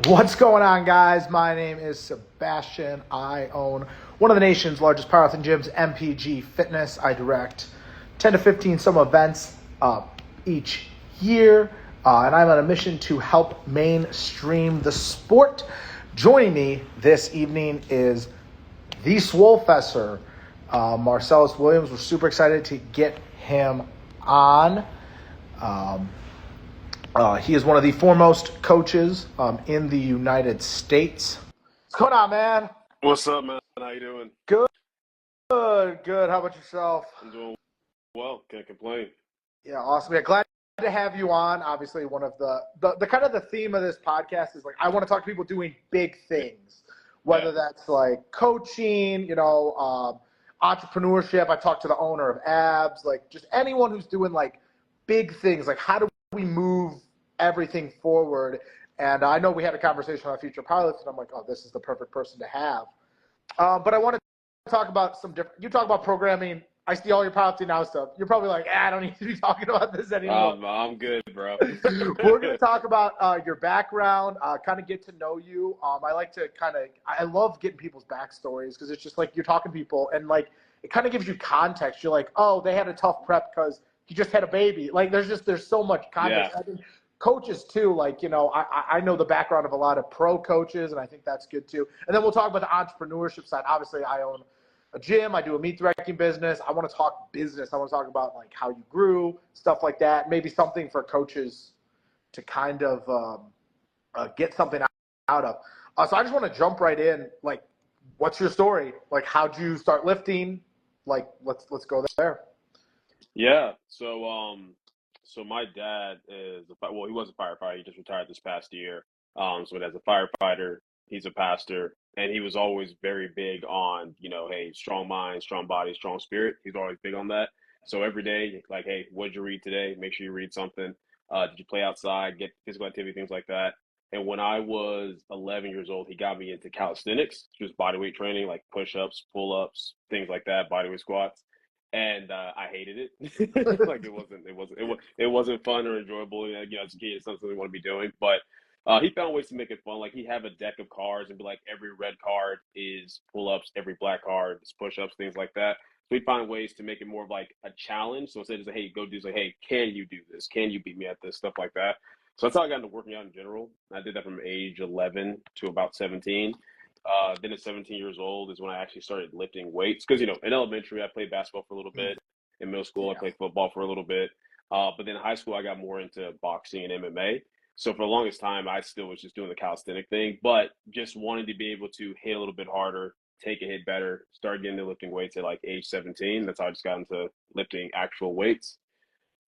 What's going on, guys? My name is Sebastian. I own one of the nation's largest powerlifting gyms, MPG Fitness. I direct 10 to 15 some events each year, and I'm on a mission to help mainstream the sport. Joining me this evening is theswolefessor, Marcellus Williams. We're super excited to get him on. He is one of the foremost coaches in the United States. What's going on, man? What's up, man? How you doing? Good. How about yourself? I'm doing well. Can't complain. Yeah, awesome. Yeah, glad to have you on. Obviously, one of the kind of the theme of this podcast is like I want to talk to people doing big things, whether that's like coaching, entrepreneurship. I talked to the owner of Abs, like just anyone who's doing like big things. Like how do we move everything forward? And I know we had a conversation on future pilots, and I'm like, oh, this is the perfect person to have. But I want to talk about some different. You talk about programming. I see all your powerlifting now stuff. You're probably like, I don't need to be talking about this anymore. I'm good, bro. We're going to talk about your background, kind of get to know you. I like to I love getting people's backstories because it's just like you're talking to people and like it kind of gives you context. You're like, oh, they had a tough prep because he just had a baby. Like there's so much context. Yeah. I think coaches too, like, I know the background of a lot of pro coaches, and I think that's good too. And then we'll talk about the entrepreneurship side. Obviously, I own a gym. I do a meat directing business. I want to talk business. I want to talk about like how you grew, stuff like that. Maybe something for coaches to kind of get something out of. So I just want to jump right in. Like, what's your story? Like, how'd you start lifting? Like, let's go there. Yeah. So my dad is he was a firefighter. He just retired this past year. So as a firefighter, he's a pastor, and he was always very big on, hey, strong mind, strong body, strong spirit. He's always big on that. So every day, like, hey, what'd you read today? Make sure you read something. Did you play outside? Get physical activity, things like that. And when I was 11 years old, he got me into calisthenics, just bodyweight training, like push-ups, pull-ups, things like that, bodyweight squats. And I hated it. Like it wasn't fun or enjoyable. As a kid, it's not something we want to be doing. But he found ways to make it fun. Like he'd have a deck of cards and be like, every red card is pull-ups, every black card is push-ups, things like that. So we'd find ways to make it more of like a challenge. So instead of hey, go do, it's like, hey, can you do this? Can you beat me at this? Stuff like that. So that's how I got into working out in general. I did that from age 11 to about 17. Then at 17 years old is when I actually started lifting weights. Because, in elementary, I played basketball for a little bit. In middle school, I played football for a little bit. But then in high school, I got more into boxing and MMA. So for the longest time, I still was just doing the calisthenic thing, but just wanted to be able to hit a little bit harder, take a hit better, start getting into lifting weights at like age 17. That's how I just got into lifting actual weights.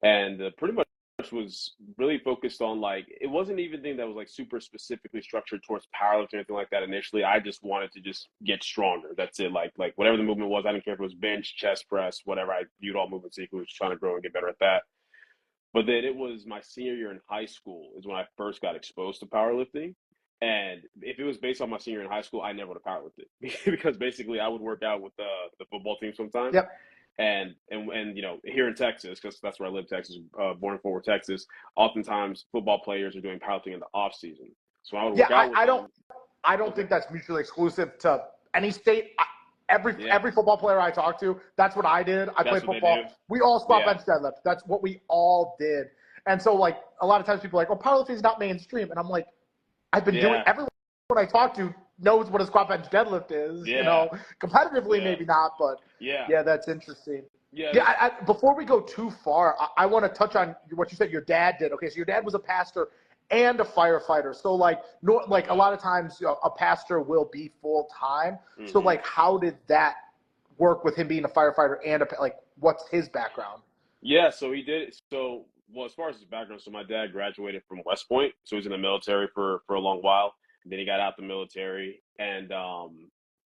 And pretty much was really focused on like it wasn't even anything that was like super specifically structured towards powerlifting or anything like that initially. I just wanted to just get stronger. That's it. Like whatever the movement was, I didn't care if it was bench, chest press, whatever. I viewed all movements equally, just trying to grow and get better at that. But then it was my senior year in high school is when I first got exposed to powerlifting. And if it was based on my senior in high school, I never would have powerlifted because basically I would work out with the football team sometimes. Yep. And here in Texas, because that's where I live, Texas, born in Fort Worth, Texas. Oftentimes, football players are doing powerlifting in the off season. So I would work out with them. I don't think that's mutually exclusive to any state. Every football player I talk to, that's what I did. I played football. We all squat, bench, deadlift. That's what we all did. And so, like, a lot of times people are like, oh, powerlifting is not mainstream. And I'm like, I've been doing – everyone I talk to knows what a squat, bench, deadlift is. Competitively maybe not, but that's interesting. Before we go too far, I want to touch on what you said your dad did. Okay, so your dad was a pastor and a firefighter. So like a lot of times a pastor will be full time. Mm-hmm. So like how did that work with him being a firefighter and what's his background? Yeah, so he did. So well, as far as his background, so my dad graduated from West Point, so he was in the military for a long while. And then he got out the military and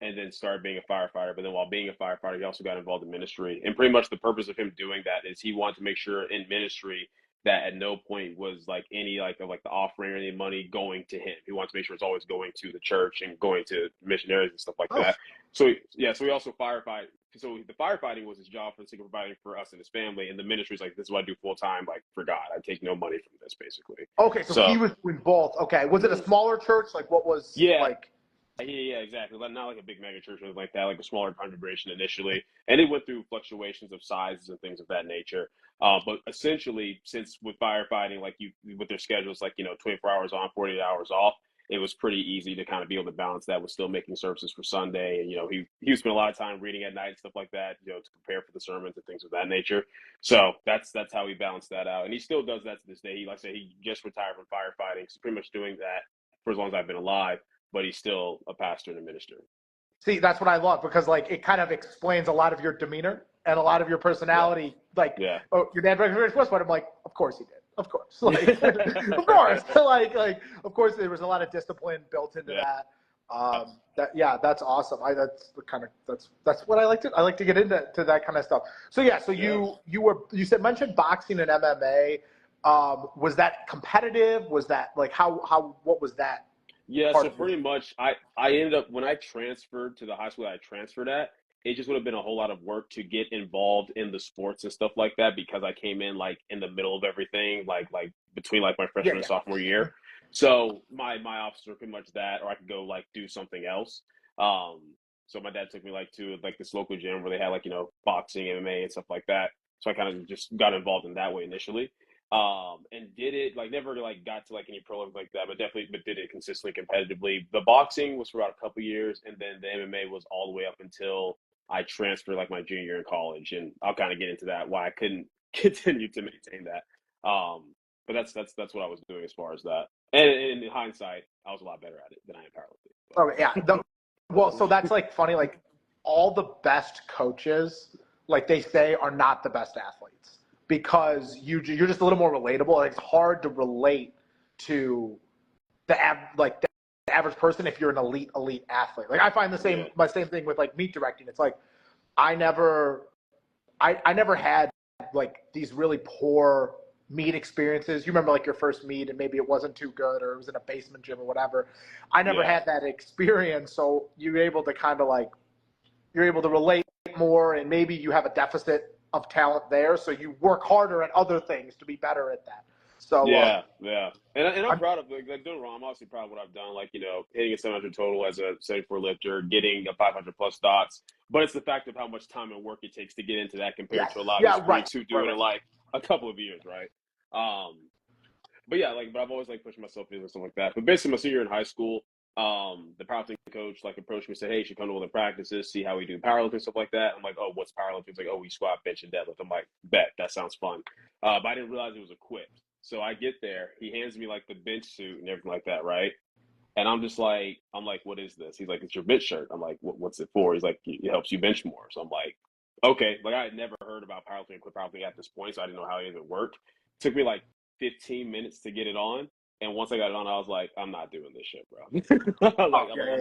then started being a firefighter. But then while being a firefighter, he also got involved in ministry. And pretty much the purpose of him doing that is he wanted to make sure in ministry that at no point was like any of the offering or any money going to him. He wanted to make sure it's always going to the church and going to missionaries and stuff like that. So he also so the firefighting was his job for the sake of providing for us and his family, and the ministry's like, this is what I do full time, like for God. I take no money from this, basically. Okay, so he was doing both. Okay, was it a smaller church? Like, what was like? Yeah, exactly. Not like a big mega church or anything like that, like a smaller congregation initially. And it went through fluctuations of sizes and things of that nature. But essentially, since with firefighting, like with their schedules, like, 24 hours on, 48 hours off, it was pretty easy to kind of be able to balance that with still making services for Sunday. And, he spent a lot of time reading at night and stuff like that, to prepare for the sermons and things of that nature. So that's how he balanced that out. And he still does that to this day. Like I said, he just retired from firefighting. So pretty much doing that for as long as I've been alive. But he's still a pastor and a minister. See, that's what I love, because like it kind of explains a lot of your demeanor and a lot of your personality. Oh, your dad recognized sports, but I'm like, of course he did. Of course, like, of course, like, of course, there was a lot of discipline built into that. That's awesome. That's what I like to. I like to get into that kind of stuff. So you mentioned boxing and MMA. Was that competitive? Was that like what was that? Yeah, so pretty much I ended up, when I transferred to the high school that I transferred at, it just would have been a whole lot of work to get involved in the sports and stuff like that, because I came in like in the middle of everything, like between like my freshman and sophomore year. So my options were pretty much that, or I could go like do something else. So my dad took me like to like this local gym where they had like, boxing, MMA and stuff like that. So I kind of just got involved in that way initially. And did it, like, never like got to like any pro level like that, but did it consistently competitively. The boxing was for about a couple years, and then the MMA was all the way up until I transferred like my junior year in college, and I'll kind of get into that why I couldn't continue to maintain that. But that's what I was doing as far as that. And in hindsight, I was a lot better at it than I am powerlifting. Oh yeah. Well, so that's like funny. Like all the best coaches, like they say, are not the best athletes, because you're just a little more relatable. Like, it's hard to relate to the average person if you're an elite athlete. Like I find my same thing with like meat directing. It's like I never had like these really poor meet experiences. You remember like your first meet and maybe it wasn't too good, or it was in a basement gym or whatever. I never had that experience. So you're able to kind of like, you're able to relate more, and maybe you have a deficit of talent there. So you work harder at other things to be better at that. So and I'm proud of, like, doing wrong. I'm obviously proud of what I've done, like, hitting a 700 total as a 74 lifter, getting a 500 plus dots. But it's the fact of how much time and work it takes to get into that compared to a lot of freaks who do it in like a couple of years, right? But I've always like pushed myself into something like that. But basically, my senior year in high school, the powerlifting coach like approached me and said, "Hey, you should come to one of the practices, see how we do powerlifting, stuff like that." I'm like, "Oh, what's powerlifting?" It's like, "Oh, we squat, bench, and deadlift." I'm like, "Bet, that sounds fun." But I didn't realize it was equipped. So I get there, he hands me like the bench suit and everything like that, right? And I'm like, "What is this?" He's like, "It's your bench shirt." I'm like, "What's it for?" He's like, "It helps you bench more." So I'm like, "Okay." Like, I had never heard about powerlifting and quit powerlifting at this point, so I didn't know how it even worked. It took me like 15 minutes to get it on. And once I got it on, I was like, "I'm not doing this shit, bro." I'm not doing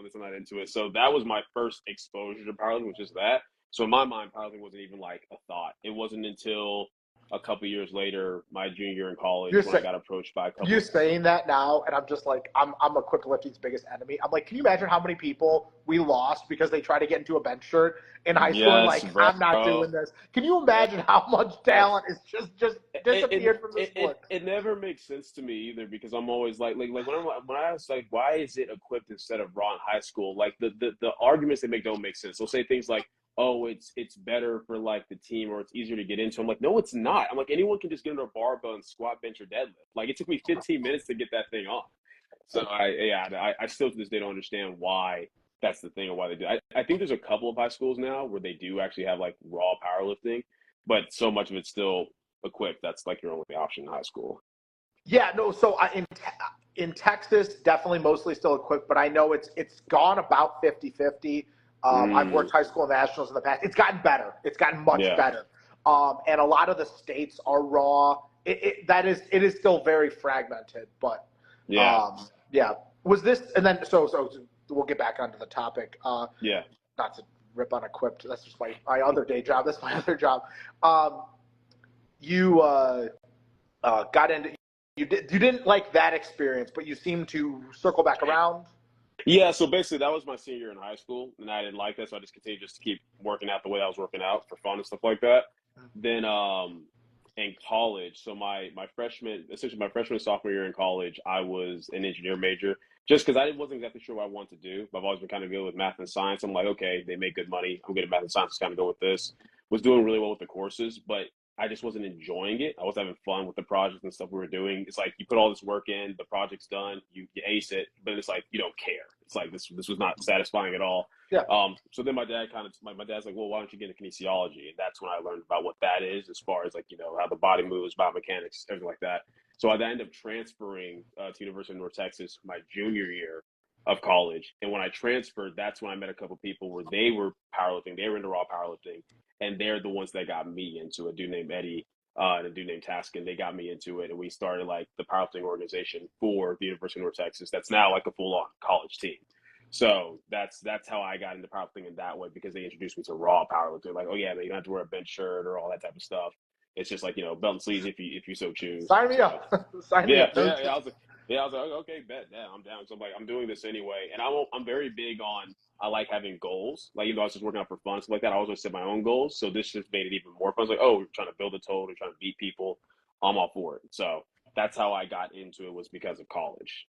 this. I'm not into it. So that was my first exposure to powerlifting, was just that. So in my mind, powerlifting wasn't even like a thought. It wasn't until a couple years later, my junior year in college, I got approached by a couple. You're saying that now, and I'm just like, I'm a quick lifting's biggest enemy. I'm like, can you imagine how many people we lost because they tried to get into a bench shirt in high school? And like, bro, I'm not doing this. Can you imagine how much talent is just disappeared from the sport? It never makes sense to me either, because I'm always like when I was like, why is it equipped instead of raw in high school? Like the arguments they make don't make sense. They'll say things like, "Oh, it's better for like the team, or it's easier to get into." I'm like, no, it's not. I'm like, anyone can just get into a barbell and squat, bench, or deadlift. Like, it took me 15 minutes to get that thing on. So I still to this day don't understand why that's the thing, or why they do. I think there's a couple of high schools now where they do actually have like raw powerlifting, but so much of it's still equipped. That's like your only option in high school. Yeah, no. So in Texas, definitely mostly still equipped, but I know it's gone about 50-50. I've worked high school nationals in the past. It's gotten better. It's gotten much better. And a lot of the states are raw. It is still very fragmented, but Was this, and then so we'll get back onto the topic. Not to rip on Equipped. That's just my other day job. That's my other job. You got into. You didn't like that experience, but you seem to circle back around. Yeah, so basically that was my senior year in high school, and I didn't like that, so I just continued just to keep working out the way I was working out for fun and stuff like that. Then in college, so my freshman, essentially my freshman and sophomore year in college, I was an engineer major just because I wasn't exactly sure what I wanted to do. But I've always been kind of good with math and science. I'm like, okay, they make good money. I'm good at math and science. Just kind of go with this. Was doing really well with the courses, but I just wasn't enjoying it. I wasn't having fun with the projects and stuff we were doing. It's like you put all this work in, the project's done, you ace it, but it's like you don't care. It's like this was not satisfying at all. Yeah. So then my dad my dad's like, well, why don't you get into kinesiology? And that's when I learned about what that is, as far as like how the body moves, biomechanics, everything like that. So I ended up transferring to University of North Texas my junior year of college. And when I transferred, that's when I met a couple people where they were powerlifting, they were into raw powerlifting, and they're the ones that got me into it. A dude named Eddie and a dude named Taskin. They got me into it, and we started like the powerlifting organization for the University of North Texas. That's now like a full-on college team. So that's how I got into powerlifting in that way, because they introduced me to raw powerlifting. Like, oh yeah, man, you don't have to wear a bench shirt or all that type of stuff. It's just like belt and sleeves if you so choose. Sign me up. Sign me up. I was like, okay, bet, yeah, I'm down. So I'm like, I'm doing this anyway, and I'm very big on. I like having goals. Like, even though I was just working out for fun, stuff like that, I always set my own goals. So this just made it even more fun. I was like, oh, we're trying to build a total, we're trying to beat people. I'm all for it. So that's how I got into it, was because of college.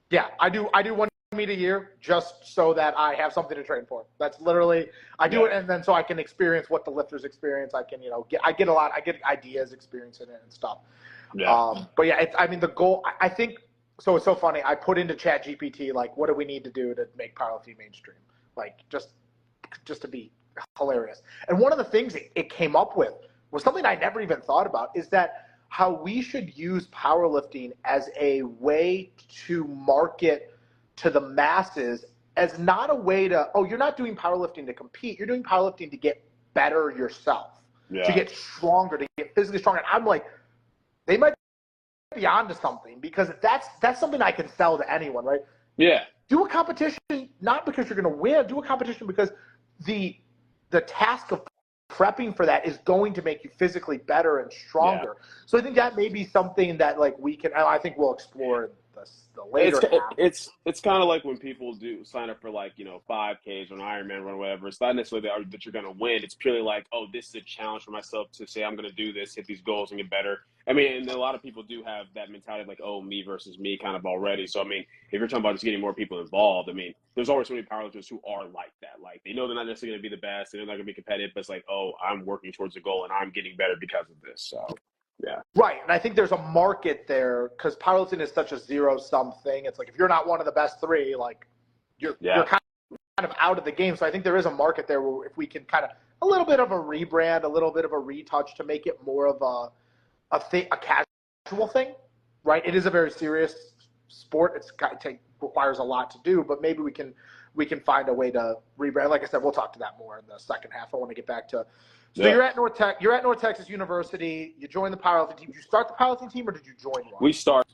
Yeah, I do one meet a year just so that I have something to train for. That's literally, I do it, and then so I can experience what the lifters experience. I can, I get ideas, experience in it and stuff. Yeah. But yeah, the goal, I think, so it's so funny. I put into ChatGPT, like, what do we need to do to make powerlifting mainstream? Like, just to be hilarious. And one of the things it came up with was something I never even thought about, is that how we should use powerlifting as a way to market to the masses, as not a way to, you're not doing powerlifting to compete. You're doing powerlifting to get better yourself, to get stronger, to get physically stronger. And I'm like, they might be onto something, because that's something I can sell to anyone, right? Yeah. Do a competition, not because you're going to win. Do a competition because the task of prepping for that is going to make you physically better and stronger. Yeah. So I think that may be something that we can. I think we'll explore the later. It's kind of like when people do sign up for 5Ks or an Ironman run or whatever. It's not necessarily that you're going to win. It's purely like, oh, this is a challenge for myself to say I'm going to do this, hit these goals, and get better. I mean, and a lot of people do have that mentality of like, oh, me versus me kind of already. So, I mean, if you're talking about just getting more people involved, I mean, there's always so many powerlifters who are like that. Like, they know they're not necessarily going to be the best, they're not going to be competitive, but it's like, oh, I'm working towards a goal and I'm getting better because of this. So, yeah. Right. And I think there's a market there, because powerlifting is such a zero-sum thing. It's like, if you're not one of the best three, like, you're kind of out of the game. So I think there is a market there where if we can kind of a little bit of a rebrand, a little bit of a retouch to make it more of a casual thing, right? It is a very serious sport. It requires a lot to do, but maybe we can find a way to rebrand. Like I said, we'll talk to that more in the second half. I want to get back to. So you're at North Texas University. You joined the powerlifting team. Did you start the powerlifting team, or did you join one? We started.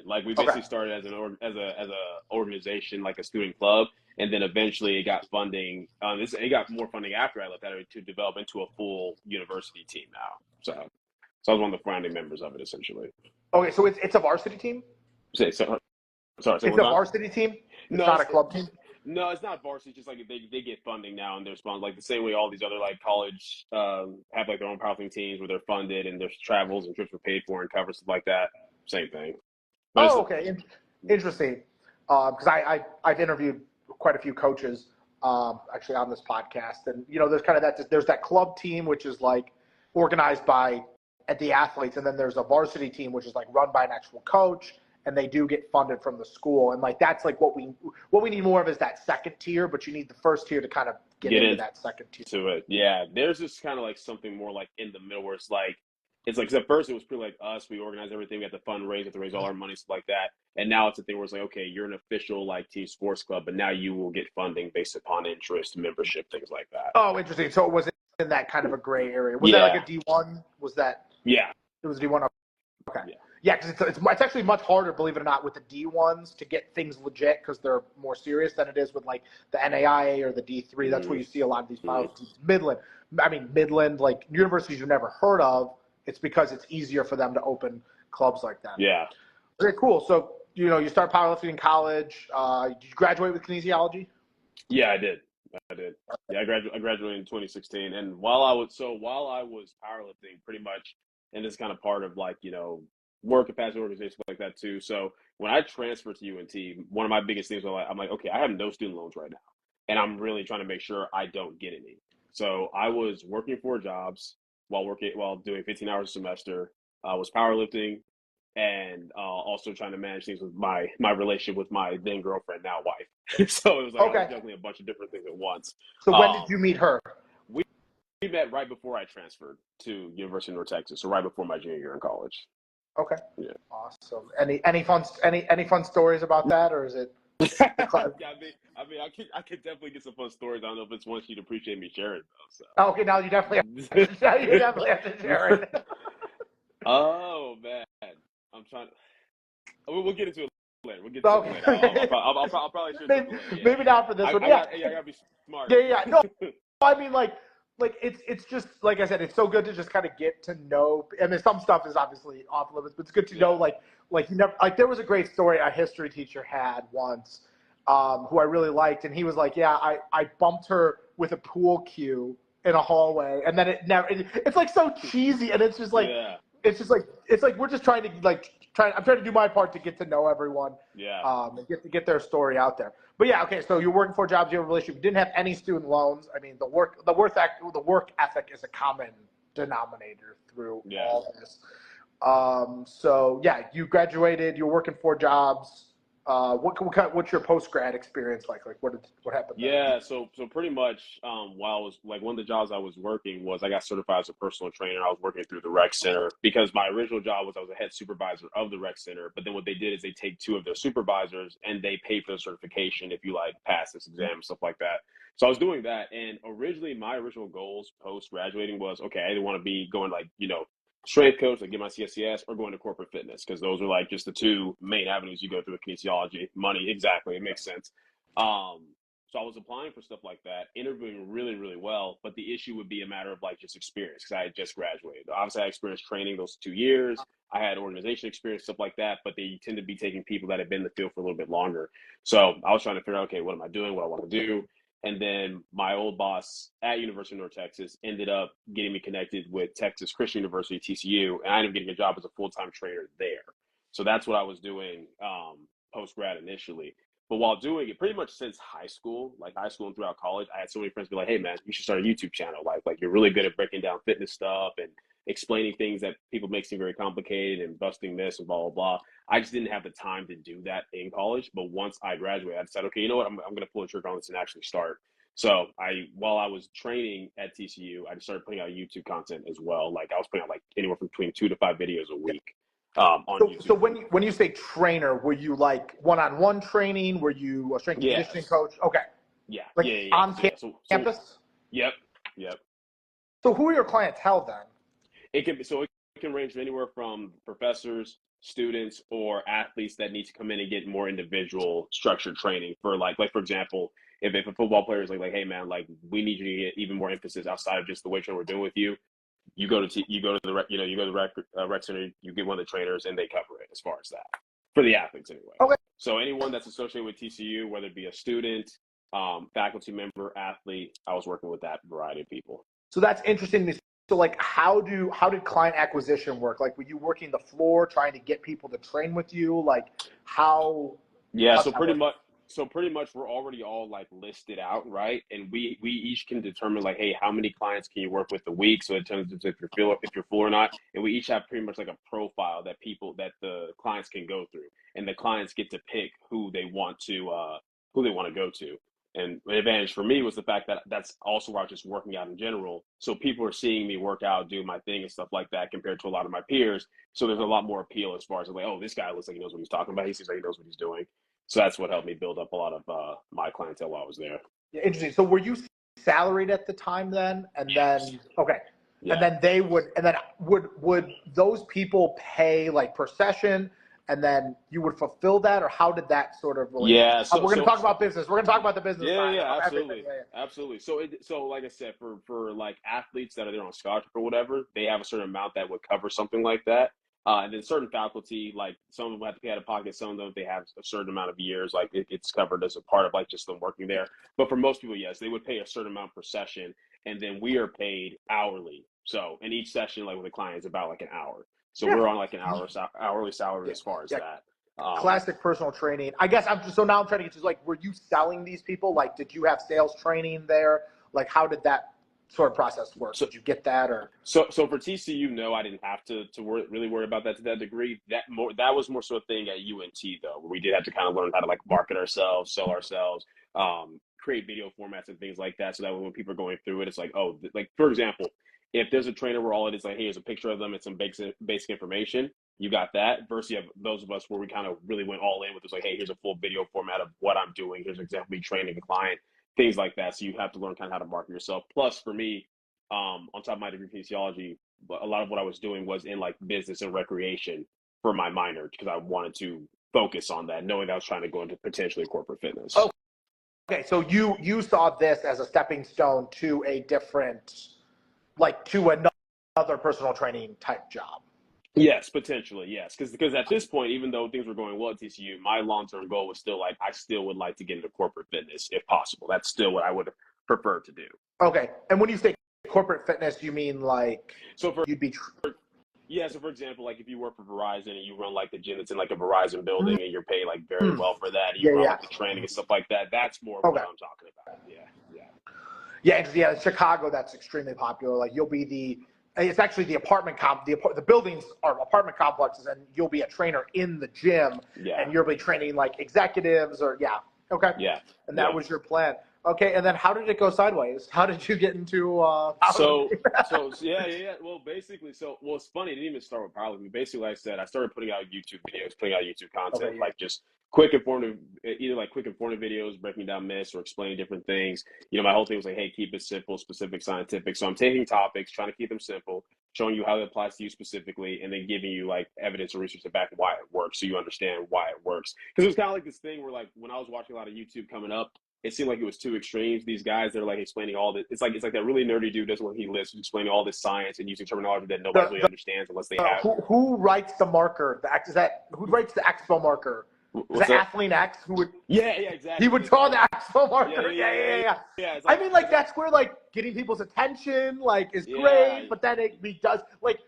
Like, we basically started as an organization, like a student club, and then eventually it got funding. It got more funding after I left that to develop into a full university team now. So I was one of the founding members of it, essentially. Okay, so it's a varsity team? Sorry. It's a varsity team? It's not a club team? No, it's not varsity. It's just like they get funding now, and they're sponsored, like the same way all these other college have like their own powerlifting teams where they're funded and their travels and trips are paid for and covered, stuff like that. Same thing. But okay. Interesting. Because I've interviewed quite a few coaches actually on this podcast, and there's kind of there's that club team, which is like organized by the athletes, and then there's a varsity team which is like run by an actual coach, and they do get funded from the school, and that's like what we need more of, is that second tier, but you need the first tier to kind of get into that second tier to it. Yeah, there's just kind of like something more like in the middle where it's like at first it was pretty like us, we organize everything, we have to fundraise, we have to raise all our money, stuff like that, and now it's a thing where it's like, okay, you're an official team sports club, but now you will get funding based upon interest, membership, things like that. Oh, interesting. So it was in that kind of a gray area. Was that like a D1? Was that? Yeah. It was a D1. Okay. Yeah, because it's actually much harder, believe it or not, with the D1s to get things legit, because they're more serious than it is with like the NAIA or the D3. That's where you see a lot of these powerlifting. Midland, like universities you've never heard of. It's because it's easier for them to open clubs like that. Yeah. Okay, cool. So you start powerlifting in college. Did you graduate with kinesiology? Yeah, I did. I did. Yeah, I graduated in 2016, and while I was powerlifting, pretty much, and this is kind of part of like work capacity organization like that too. So when I transferred to UNT, one of my biggest things was like, I'm like, okay, I have no student loans right now, and I'm really trying to make sure I don't get any. So I was working 4 jobs while doing 15 hours a semester. I was powerlifting, and also trying to manage things with my relationship with my then girlfriend, now wife. So it was like I was juggling a bunch of different things at once. So when did you meet her? We met right before I transferred to University of North Texas, so right before my junior year in college. Okay. Yeah. Awesome. Any fun stories about that, or is it? Yeah, I could definitely get some fun stories. I don't know if it's one she'd appreciate me sharing though. So. Oh, okay, now you definitely have to share it. Oh man, I'm trying. We'll get into it later. We'll get to it later. I'll probably share maybe not for this one. I gotta be smart. Yeah. No, I mean like it's just like I said, it's so good to just kind of get to know. I mean, some stuff is obviously off limits, but it's good to know like you never there was a great story a history teacher had once, who I really liked, and he was like, yeah, I bumped her with a pool cue in a hallway, and then it's like so cheesy, and it's just like it's like we're just trying to I'm trying to do my part to get to know everyone. Yeah. And get their story out there. But yeah, okay. So you're working 4 jobs. You have a relationship. You didn't have any student loans. I mean, the work ethic is a common denominator through all this. So yeah, you graduated. You're working 4 jobs. What's your post grad experience like? Like what happened there? Yeah, so pretty much while I was like one of the jobs I was working was I got certified as a personal trainer. I was working through the rec center because my original job was I was a head supervisor of the rec center. But then what they did is they take 2 of their supervisors and they pay for the certification if you like pass this exam and stuff like that. So I was doing that, and originally my original goals post graduating was okay, I either want to be going like strength coach, like get my CSCS, or going to corporate fitness, because those are like just the 2 main avenues you go through with kinesiology. Money, exactly, it makes sense. So I was applying for stuff like that, interviewing really, really well, but the issue would be a matter of like just experience, because I had just graduated. Obviously, I had experience training those 2 years. I had organization experience, stuff like that, but they tend to be taking people that have been in the field for a little bit longer. So I was trying to figure out, okay, what am I doing, what I want to do? And then my old boss at University of North Texas ended up getting me connected with Texas Christian University, TCU, and I ended up getting a job as a full-time trainer there. So that's what I was doing post-grad initially. But while doing it, pretty much since high school and throughout college, I had so many friends be like, hey, man, you should start a YouTube channel. Like you're really good at breaking down fitness stuff and explaining things that people make seem very complicated and busting myths and blah, blah, blah. I just didn't have the time to do that in college. But once I graduated, I decided, okay, you know what? I'm going to pull the trigger on this and actually start. So while I was training at TCU, I just started putting out YouTube content as well. Like I was putting out like anywhere from between 2 to 5 videos a week on YouTube. So when you say trainer, were you like one-on-one training? Were you a strength and conditioning coach? Okay. Yeah. Like on campus? Yep. So who are your clientele then? It can range anywhere from professors, students, or athletes that need to come in and get more individual structured training for like for example, if a football player is like, hey man, like we need you to get even more emphasis outside of just the weight training we're doing with you. You go to the rec center, you get one of the trainers, and they cover it as far as that for the athletes anyway. Okay. So anyone that's associated with TCU, whether it be a student, faculty member, athlete, I was working with that variety of people. So that's interesting to me. So like how did client acquisition work? Like were you working the floor trying to get people to train with you? Like how? Yeah, so pretty much we're already all like listed out, right? And we each can determine like, hey, how many clients can you work with a week? So it turns into if you're full or not. And we each have pretty much like a profile that the clients can go through, and the clients get to pick who they want to go to. And the advantage for me was the fact that that's also where I was just working out in general. So people are seeing me work out, do my thing and stuff like that compared to a lot of my peers. So there's a lot more appeal as far as like, oh, this guy looks like he knows what he's talking about. He seems like he knows what he's doing. So that's what helped me build up a lot of my clientele while I was there. Yeah, interesting. So were you salaried at the time then? And then, okay. Yeah. And then would those people pay like per session? And then you would fulfill that, or how did that sort of relate? Yeah, we're going to talk about business. We're going to talk about the business. Yeah, absolutely, absolutely. So like I said, for like athletes that are there on scholarship or whatever, they have a certain amount that would cover something like that. And then certain faculty, like some of them have to pay out of pocket, some of them, if they have a certain amount of years, like it's covered as a part of like just them working there. But for most people, yes, they would pay a certain amount per session, and then we are paid hourly. So, and each session, like with a client, is about like an hour. So we're on like an hourly salary as far as that. Classic personal training. I guess so now I'm trying to get to like, were you selling these people? Like, did you have sales training there? Like, how did that sort of process work? So, did you get that or? So for TCU, no, I didn't have to really worry about that to that degree. That was more so a thing at UNT though, where we did have to kind of learn how to like market ourselves, sell ourselves, create video formats and things like that. So that when people are going through it, it's like, oh, like for example, if there's a trainer where all it is like, hey, here's a picture of them and some basic information, you got that. Versus you have those of us where we kind of really went all in with this, like, hey, here's a full video format of what I'm doing. Here's an example of me training a client, things like that. So you have to learn kind of how to market yourself. Plus, for me, on top of my degree in kinesiology, a lot of what I was doing was in like business and recreation for my minor because I wanted to focus on that, knowing that I was trying to go into potentially corporate fitness. Oh, okay. So you saw this as a stepping stone to a different, like to another personal training type job. Yes, potentially, yes. Because at this point, even though things were going well at TCU, my long-term goal was still like, I still would like to get into corporate fitness if possible. That's still what I would prefer to do. Okay. And when you say corporate fitness, you mean like so for you'd be so for example, like if you work for Verizon and you run like the gym that's in like a Verizon building and you're paid like very well for that, and you run like the training and stuff like that, that's more what I'm talking about. Yeah, in Chicago that's extremely popular. Like you'll be it's actually the the buildings are apartment complexes, and you'll be a trainer in the gym, and you'll be training like executives or and that was your plan. Okay, and then how did it go sideways? How did you get into Well, basically, it's funny, it didn't even start with powerlifting. Basically, like I said, I started putting out YouTube videos, putting out YouTube content, like just quick informative videos, breaking down myths or explaining different things. My whole thing was like, hey, keep it simple, specific, scientific. So I'm taking topics, trying to keep them simple, showing you how it applies to you specifically, and then giving you like evidence or research to back why it works, so you understand why it works. Because it was kind of like this thing where like when I was watching a lot of YouTube coming up, it seemed like it was two extremes. These guys that are like explaining all this. It's like that really nerdy dude doesn't want he lives explaining all this science and using terminology that nobody really understands unless they have. Who writes the marker? Who writes the expo marker? Is that Athlean X who would? Yeah, exactly. He would draw the expo marker. Yeah. Like, I mean, like that's where like getting people's attention like is great, but then it does like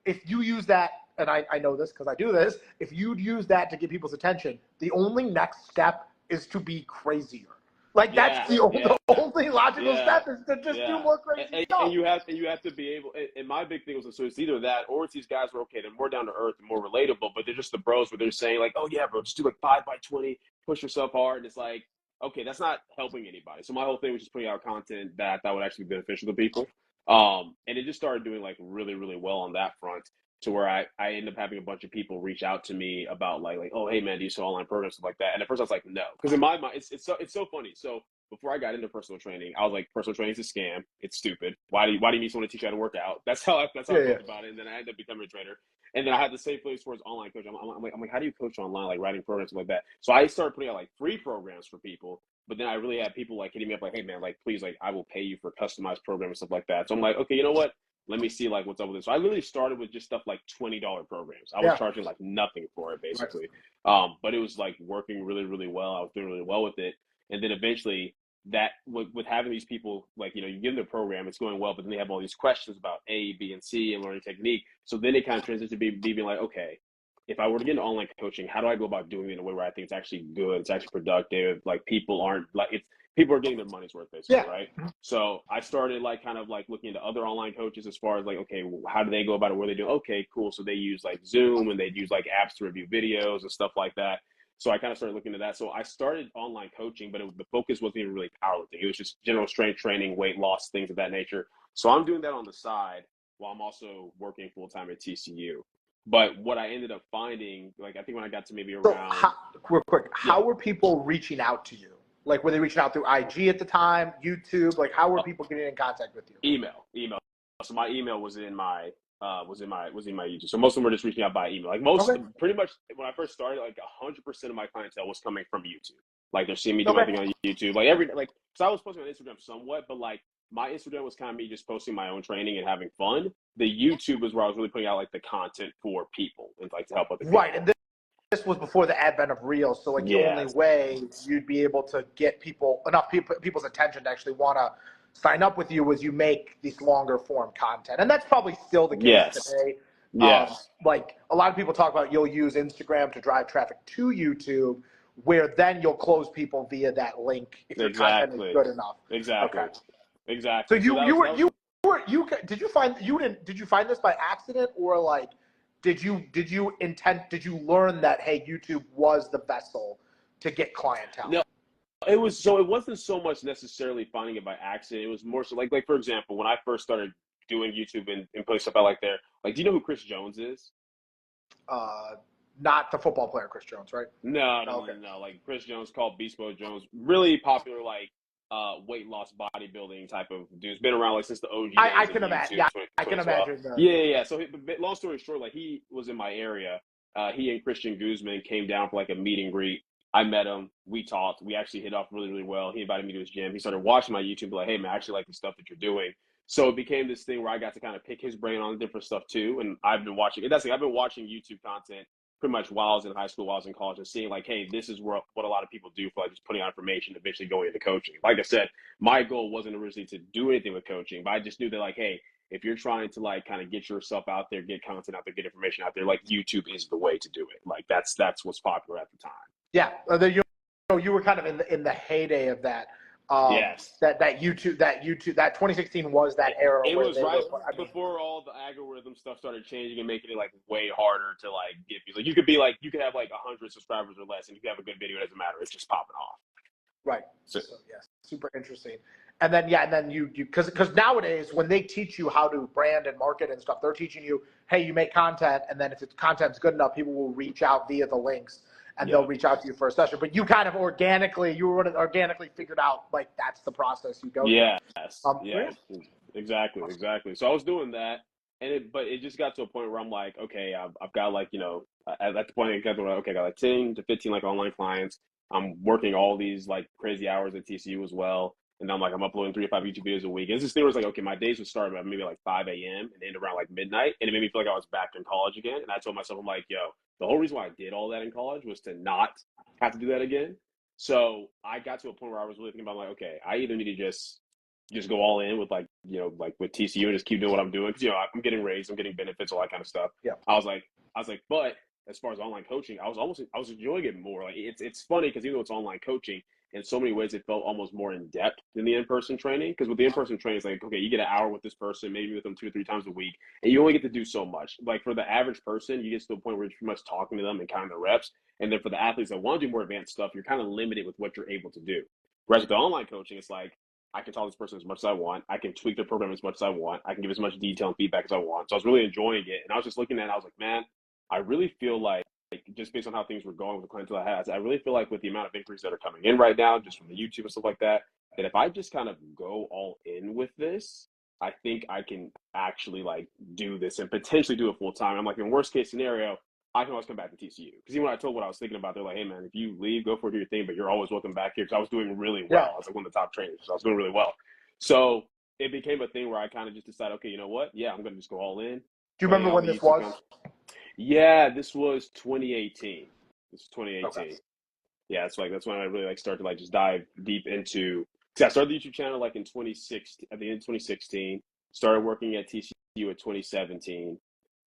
if you use that, and I know this because I do this. If you'd use that to get people's attention, the only next step is to be crazier. Like that's the only logical step is to just do more crazy stuff. And you have to be able. And my big thing was so it's either that or it's these guys who are okay, they're more down to earth and more relatable, but they're just the bros where they're saying like, oh yeah, bro, just do like 5x20, push yourself hard, and it's like, okay, that's not helping anybody. So my whole thing was just putting out content that I thought would actually be beneficial to people. And it just started doing like really, really well on that front. To where I ended up having a bunch of people reach out to me about like oh hey man, do you sell online programs, stuff like that. And at first I was like no, because in my mind it's so funny. So before I got into personal training, I was like, personal training is a scam. It's stupid. Why do you need someone to teach you how to work out? That's how I thought about it. And then I ended up becoming a trainer. And then I had the same place towards online coaching. I'm like, how do you coach online, like writing programs, stuff like that? So I started putting out like free programs for people. But then I really had people like hitting me up like, hey man, like please, like I will pay you for a customized program and stuff like that. So I'm like, okay, you know what? Let me see like what's up with this. So I literally started with just stuff like $20 programs. I was charging like nothing for it basically. But it was like working really, really well. I was doing really well with it. And then eventually that with having these people, like, you give them the program, it's going well, but then they have all these questions about A, B, and C and learning technique. So then it kind of transitions to being like, okay, if I were to get into online coaching, how do I go about doing it in a way where I think it's actually good, it's actually productive, like people aren't like people are getting their money's worth basically, right? So I started like kind of like looking into other online coaches as far as like, okay, how do they go about it? What do they do? Okay, cool. So they use like Zoom and they'd use like apps to review videos and stuff like that. So I kind of started looking into that. So I started online coaching, but the focus wasn't even really powerlifting. It was just general strength training, weight loss, things of that nature. So I'm doing that on the side while I'm also working full time at TCU. But what I ended up finding, like I think when I got to maybe around real quick, how were people reaching out to you? Like, were they reaching out through IG at the time, YouTube? Like, how were people getting in contact with you? Email. So my email was in my YouTube. So most of them were just reaching out by email. Like pretty much when I first started, like 100% of my clientele was coming from YouTube. Like they're seeing me do my thing on YouTube. Like so I was posting on Instagram somewhat, but like my Instagram was kind of me just posting my own training and having fun. The YouTube was where I was really putting out like the content for people and like to help other people. Right, and this was before the advent of Reels, so like the only way you'd be able to get enough people's attention to actually want to sign up with you was you make these longer form content, and that's probably still the case today. Yes. Like a lot of people talk about, you'll use Instagram to drive traffic to YouTube, where then you'll close people via that link if your content is good enough. Exactly. Okay. Exactly. So did you find this by accident, or like did you learn that, hey, YouTube was the vessel to get clientele? No, it wasn't so much necessarily finding it by accident. It was more so like for example, when I first started doing YouTube and putting stuff out like there, like, do you know who Chris Jones is? Not the football player Chris Jones, right? No. Like Chris Jones, called Beast Mode Jones, really popular, like weight loss bodybuilding type of dude. It's been around like since the OG. I can imagine. Yeah, I can imagine. Yeah. So, long story short, like he was in my area. He and Christian Guzman came down for like a meet and greet. I met him. We talked. We actually hit off really, really well. He invited me to his gym. He started watching my YouTube, like, hey man, I actually like the stuff that you're doing. So it became this thing where I got to kind of pick his brain on different stuff too. And I've been watching. I've been watching YouTube content pretty much while I was in high school, while I was in college, and seeing like, hey, this is what a lot of people do for like just putting out information, eventually going into coaching. Like I said, my goal wasn't originally to do anything with coaching, but I just knew that like, hey, if you're trying to like kind of get yourself out there, get content out there, get information out there, like YouTube is the way to do it. Like that's what's popular at the time. Yeah, you were kind of in the heyday of that. Yes. That YouTube, that 2016 was that era. It was right before all the algorithm stuff started changing and making it like way harder to like get views. Like you could have like 100 subscribers or less, and you could have a good video. It doesn't matter. It's just popping off. Right. So yes, super interesting. And then you because nowadays when they teach you how to brand and market and stuff, they're teaching you, hey, you make content, and then if it's content's good enough, people will reach out via the links. And they'll reach out to you for a session. But you kind of organically figured out, like, that's the process you go through. Yes. Exactly. So I was doing that, but it just got to a point where I'm like, okay, I've got like, at that point, I got to, okay, I got like 10 to 15 like online clients. I'm working all these like crazy hours at TCU as well. And I'm uploading 3 to 5 YouTube videos a week. And this thing was like, okay, my days would start at maybe like 5 a.m. and end around like midnight. And it made me feel like I was back in college again. And I told myself, I'm like, yo, the whole reason why I did all that in college was to not have to do that again. So I got to a point where I was really thinking about like, okay, I either need to just go all in with like, like with TCU and just keep doing what I'm doing. Cause I'm getting raised, I'm getting benefits, all that kind of stuff. Yeah. I was like, but as far as online coaching, I was enjoying it more. Like it's funny because even though it's online coaching, in so many ways, it felt almost more in depth than the in-person training. Because with the in-person training, it's like, okay, you get an hour with this person, maybe with them 2 or 3 times a week, and you only get to do so much. Like for the average person, you get to a point where you're pretty much talking to them and counting the reps. And then for the athletes that want to do more advanced stuff, you're kind of limited with what you're able to do. Whereas with the online coaching, it's like, I can talk to this person as much as I want. I can tweak their program as much as I want. I can give as much detail and feedback as I want. So I was really enjoying it. And I was just looking at it, I was like, man, I really feel like just based on how things were going with the clientele I had, I really feel like with the amount of inquiries that are coming in right now, just from the YouTube and stuff like that, that if I just kind of go all in with this, I think I can actually like do this and potentially do it full time. I'm like, in worst case scenario, I can always come back to TCU. Because even when I told what I was thinking about, they're like, hey man, if you leave, go for it, do your thing, but you're always welcome back here. Because I was doing really well. I was like one of the top trainers, so I was doing really well. So it became a thing where I kind of just decided, okay, you know what? Yeah, I'm going to just go all in. Do you remember when this was? Yeah, this was 2018. This is 2018. Okay. Yeah, it's like that's when I really like started to like just dive deep into. Because I started the YouTube channel like in 2016, at the end of 2016. Started working at TCU at 2017,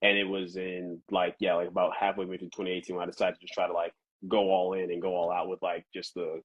and it was in like about halfway between 2018 when I decided to just try to like go all in and go all out with like just the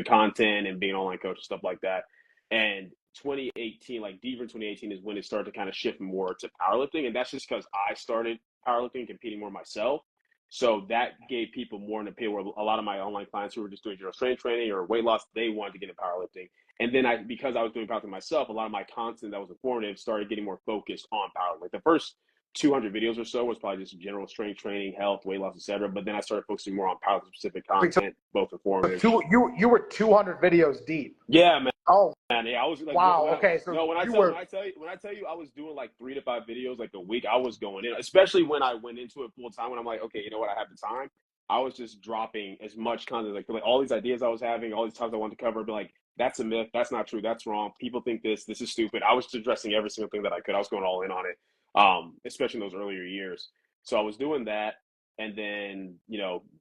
content and being an online coach and stuff like that. And 2018, like deeper in 2018, is when it started to kind of shift more to powerlifting, and that's just because I started powerlifting, competing more myself. So that gave people more in the pay where a lot of my online clients who were just doing general strength training or weight loss, they wanted to get into powerlifting. And then because I was doing powerlifting myself, a lot of my content that was informative started getting more focused on powerlifting. Like the first 200 videos or so was probably just general strength training, health, weight loss, etc. But then I started focusing more on powerlifting specific content, both informative. You were 200 videos deep. Yeah, man. Oh, man, yeah, I was like, wow. Okay, so no, when I tell you, I was doing like 3 to 5 videos like a week. I was going in, especially when I went into it full time. When I'm like, okay, you know what, I have the time. I was just dropping as much content, like all these ideas I was having, all these topics I wanted to cover, but like, that's a myth. That's not true. That's wrong. People think this is stupid. I was just addressing every single thing that I could. I was going all in on it, especially in those earlier years. So I was doing that. And then,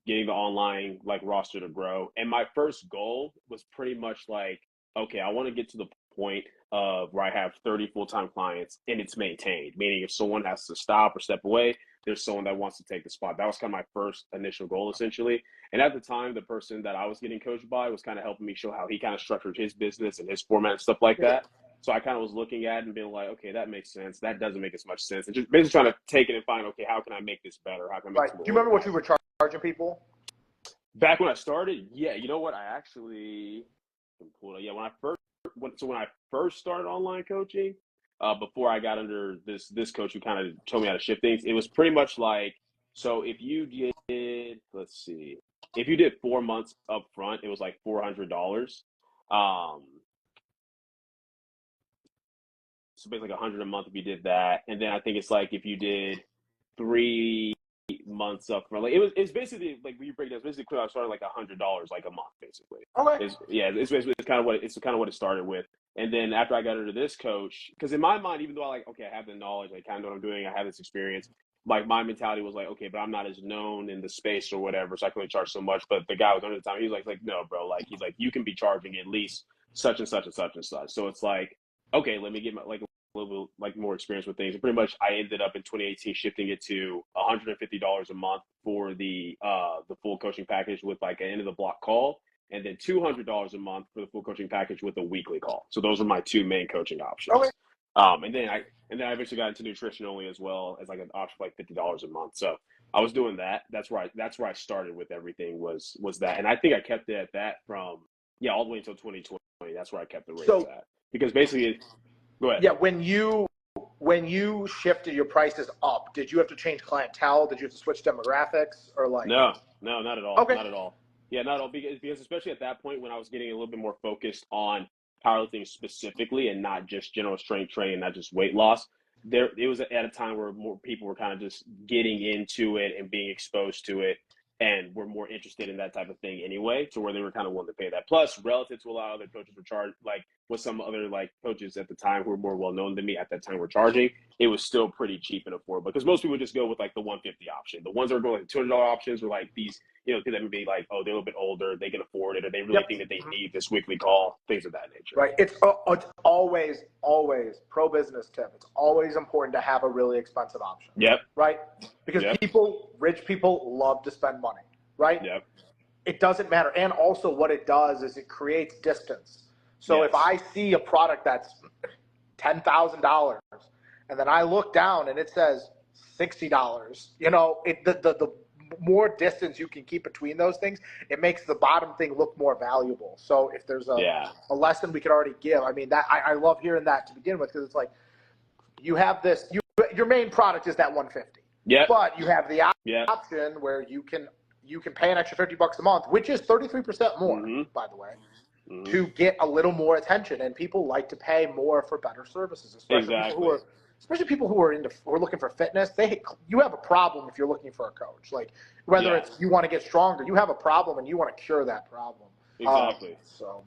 getting the online like roster to grow. And my first goal was pretty much like, okay, I want to get to the point of where I have 30 full-time clients and it's maintained. Meaning if someone has to stop or step away, there's someone that wants to take the spot. That was kind of my first initial goal, essentially. And at the time, the person that I was getting coached by was kind of helping me show how he kind of structured his business and his format and stuff like that. So I kind of was looking at it and being like, okay, that makes sense. That doesn't make as much sense. And just basically trying to take it and find, okay, how can I make this better? How can I make this more? Do you remember what you were charging people? Back when I started? Yeah, you know what? I actually when I first started online coaching, before I got under this coach who kind of told me how to shift things, it was pretty much like, so if you did, if you did 4 months up front, it was like $400. So basically like $100 a month if you did that. And then I think it's like if you did 3 months up front, like it's basically like when you break it down, it's basically I started like $100 like a month basically. Okay. It's kind of what it started with. And then after I got under this coach, because in my mind, even though I have the knowledge, I kind of know what I'm doing, I have this experience, like my mentality was like, okay, but I'm not as known in the space or whatever, so I can only charge so much. But the guy was under the time, he was like, no, bro, like he's like, you can be charging at least such and such and such and such. So it's like, okay, let me get a little bit like more experience with things. And pretty much I ended up in 2018 shifting it to $150 a month for the full coaching package with like an end of the block call, and then $200 a month for the full coaching package with a weekly call. So those are my two main coaching options. Okay. And then I eventually got into nutrition only as well as like an option for like $50 a month. So I was doing that. That's where I started with everything was that. And I think I kept it at that from all the way until 2020. That's where I kept the rates at. Because basically go ahead. Yeah, when you shifted your prices up, did you have to change clientele? Did you have to switch demographics or like? No, not at all. Okay. Not at all. Yeah, not at all. Because especially at that point when I was getting a little bit more focused on powerlifting specifically and not just general strength training, not just weight loss. It was at a time where more people were kind of just getting into it and being exposed to it, and were more interested in that type of thing anyway, to where they were kind of willing to pay that. Plus, relative to a lot of other coaches were charged, like with some other like coaches at the time who were more well known than me at that time were charging, it was still pretty cheap and affordable because most people just go with like the 150 option. The ones that are going like $200 options were like these, because that would be like, oh, they're a little bit older, they can afford it, or they really think that they need this weekly call, things of that nature. Right. It's always pro business tip. It's always important to have a really expensive option. Yep. Right. Because rich people love to spend money. Right. Yep. It doesn't matter. And also what it does is it creates distance. So if I see a product that's $10,000 and then I look down and it says $60, the more distance you can keep between those things, it makes the bottom thing look more valuable. So if there's a lesson we could already give, I mean, that I love hearing that to begin with, because it's like you have this, your main product is that 150. Yeah. But you have the option where you can pay an extra $50 a month, which is 33% more, by the way, to get a little more attention. And people like to pay more for better services, especially people who are looking for fitness. You have a problem if you're looking for a coach. Like whether it's you want to get stronger, you have a problem and you want to cure that problem. Exactly.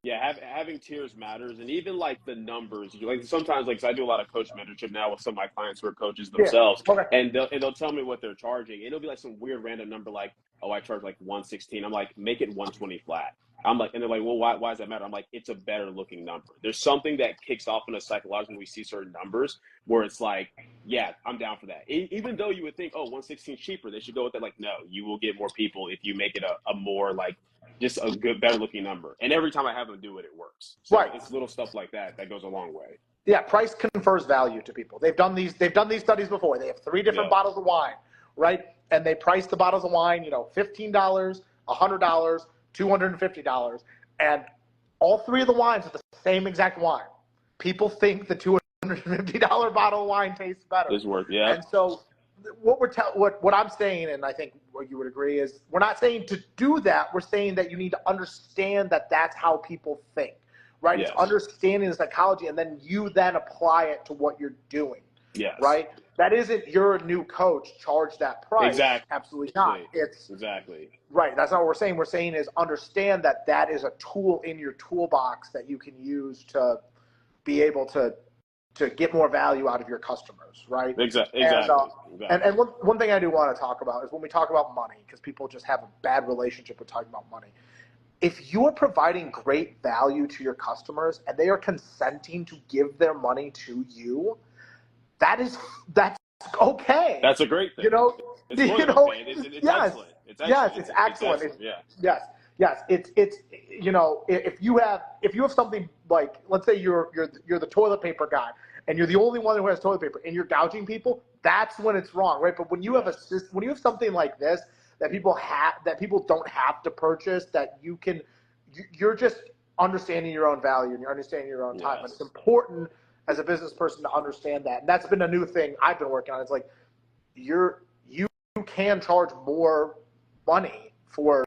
Having tiers matters, and even like the numbers. Like sometimes, like, 'cause I do a lot of coach mentorship now with some of my clients who are coaches themselves, and they'll tell me what they're charging, and it'll be like some weird random number, like, oh, I charge like 116. I'm like, make it 120 flat. I'm like, and they're like, well, why does that matter? I'm like, it's a better looking number. There's something that kicks off in us psychologically when we see certain numbers where it's like, yeah, I'm down for that. Even though you would think, oh, 116 is cheaper, they should go with that. Like, no, you will get more people if you make it a more like just a good, better looking number. And every time I have them do it, it works. So it's little stuff like that goes a long way. Yeah, price confers value to people. They've done these studies before. They have 3 different bottles of wine, right? And they price the bottles of wine, $15, $100, $250, and all 3 of the wines are the same exact wine. People think the $250 bottle of wine tastes better. This works, yeah. And so what I'm saying, and I think what you would agree, is we're not saying to do that. We're saying that you need to understand that that's how people think, right? Yes. It's understanding the psychology, and then you then apply it to what you're doing. Yes. Right? that isn't you're a new coach, charge that price. Exactly. Absolutely not. It's exactly right. That's not what we're saying. We're saying is understand that that is a tool in your toolbox that you can use to be able to get more value out of your customers, right? Exactly. And one thing I do want to talk about is when we talk about money, because people just have a bad relationship with talking about money. If you are providing great value to your customers and they are consenting to give their money to you, that's okay. That's a great thing. You know, it's okay. It's yes, excellent. It's yes, it's excellent. Yes. It's you know, if you have something like, let's say you're the toilet paper guy and you're the only one who has toilet paper and you're gouging people, that's when it's wrong, right? But when you have something like this that people don't have to purchase, that you're just understanding your own value and you're understanding your own time. And it's important as a business person to understand that. And that's been a new thing I've been working on. It's like you can charge more money for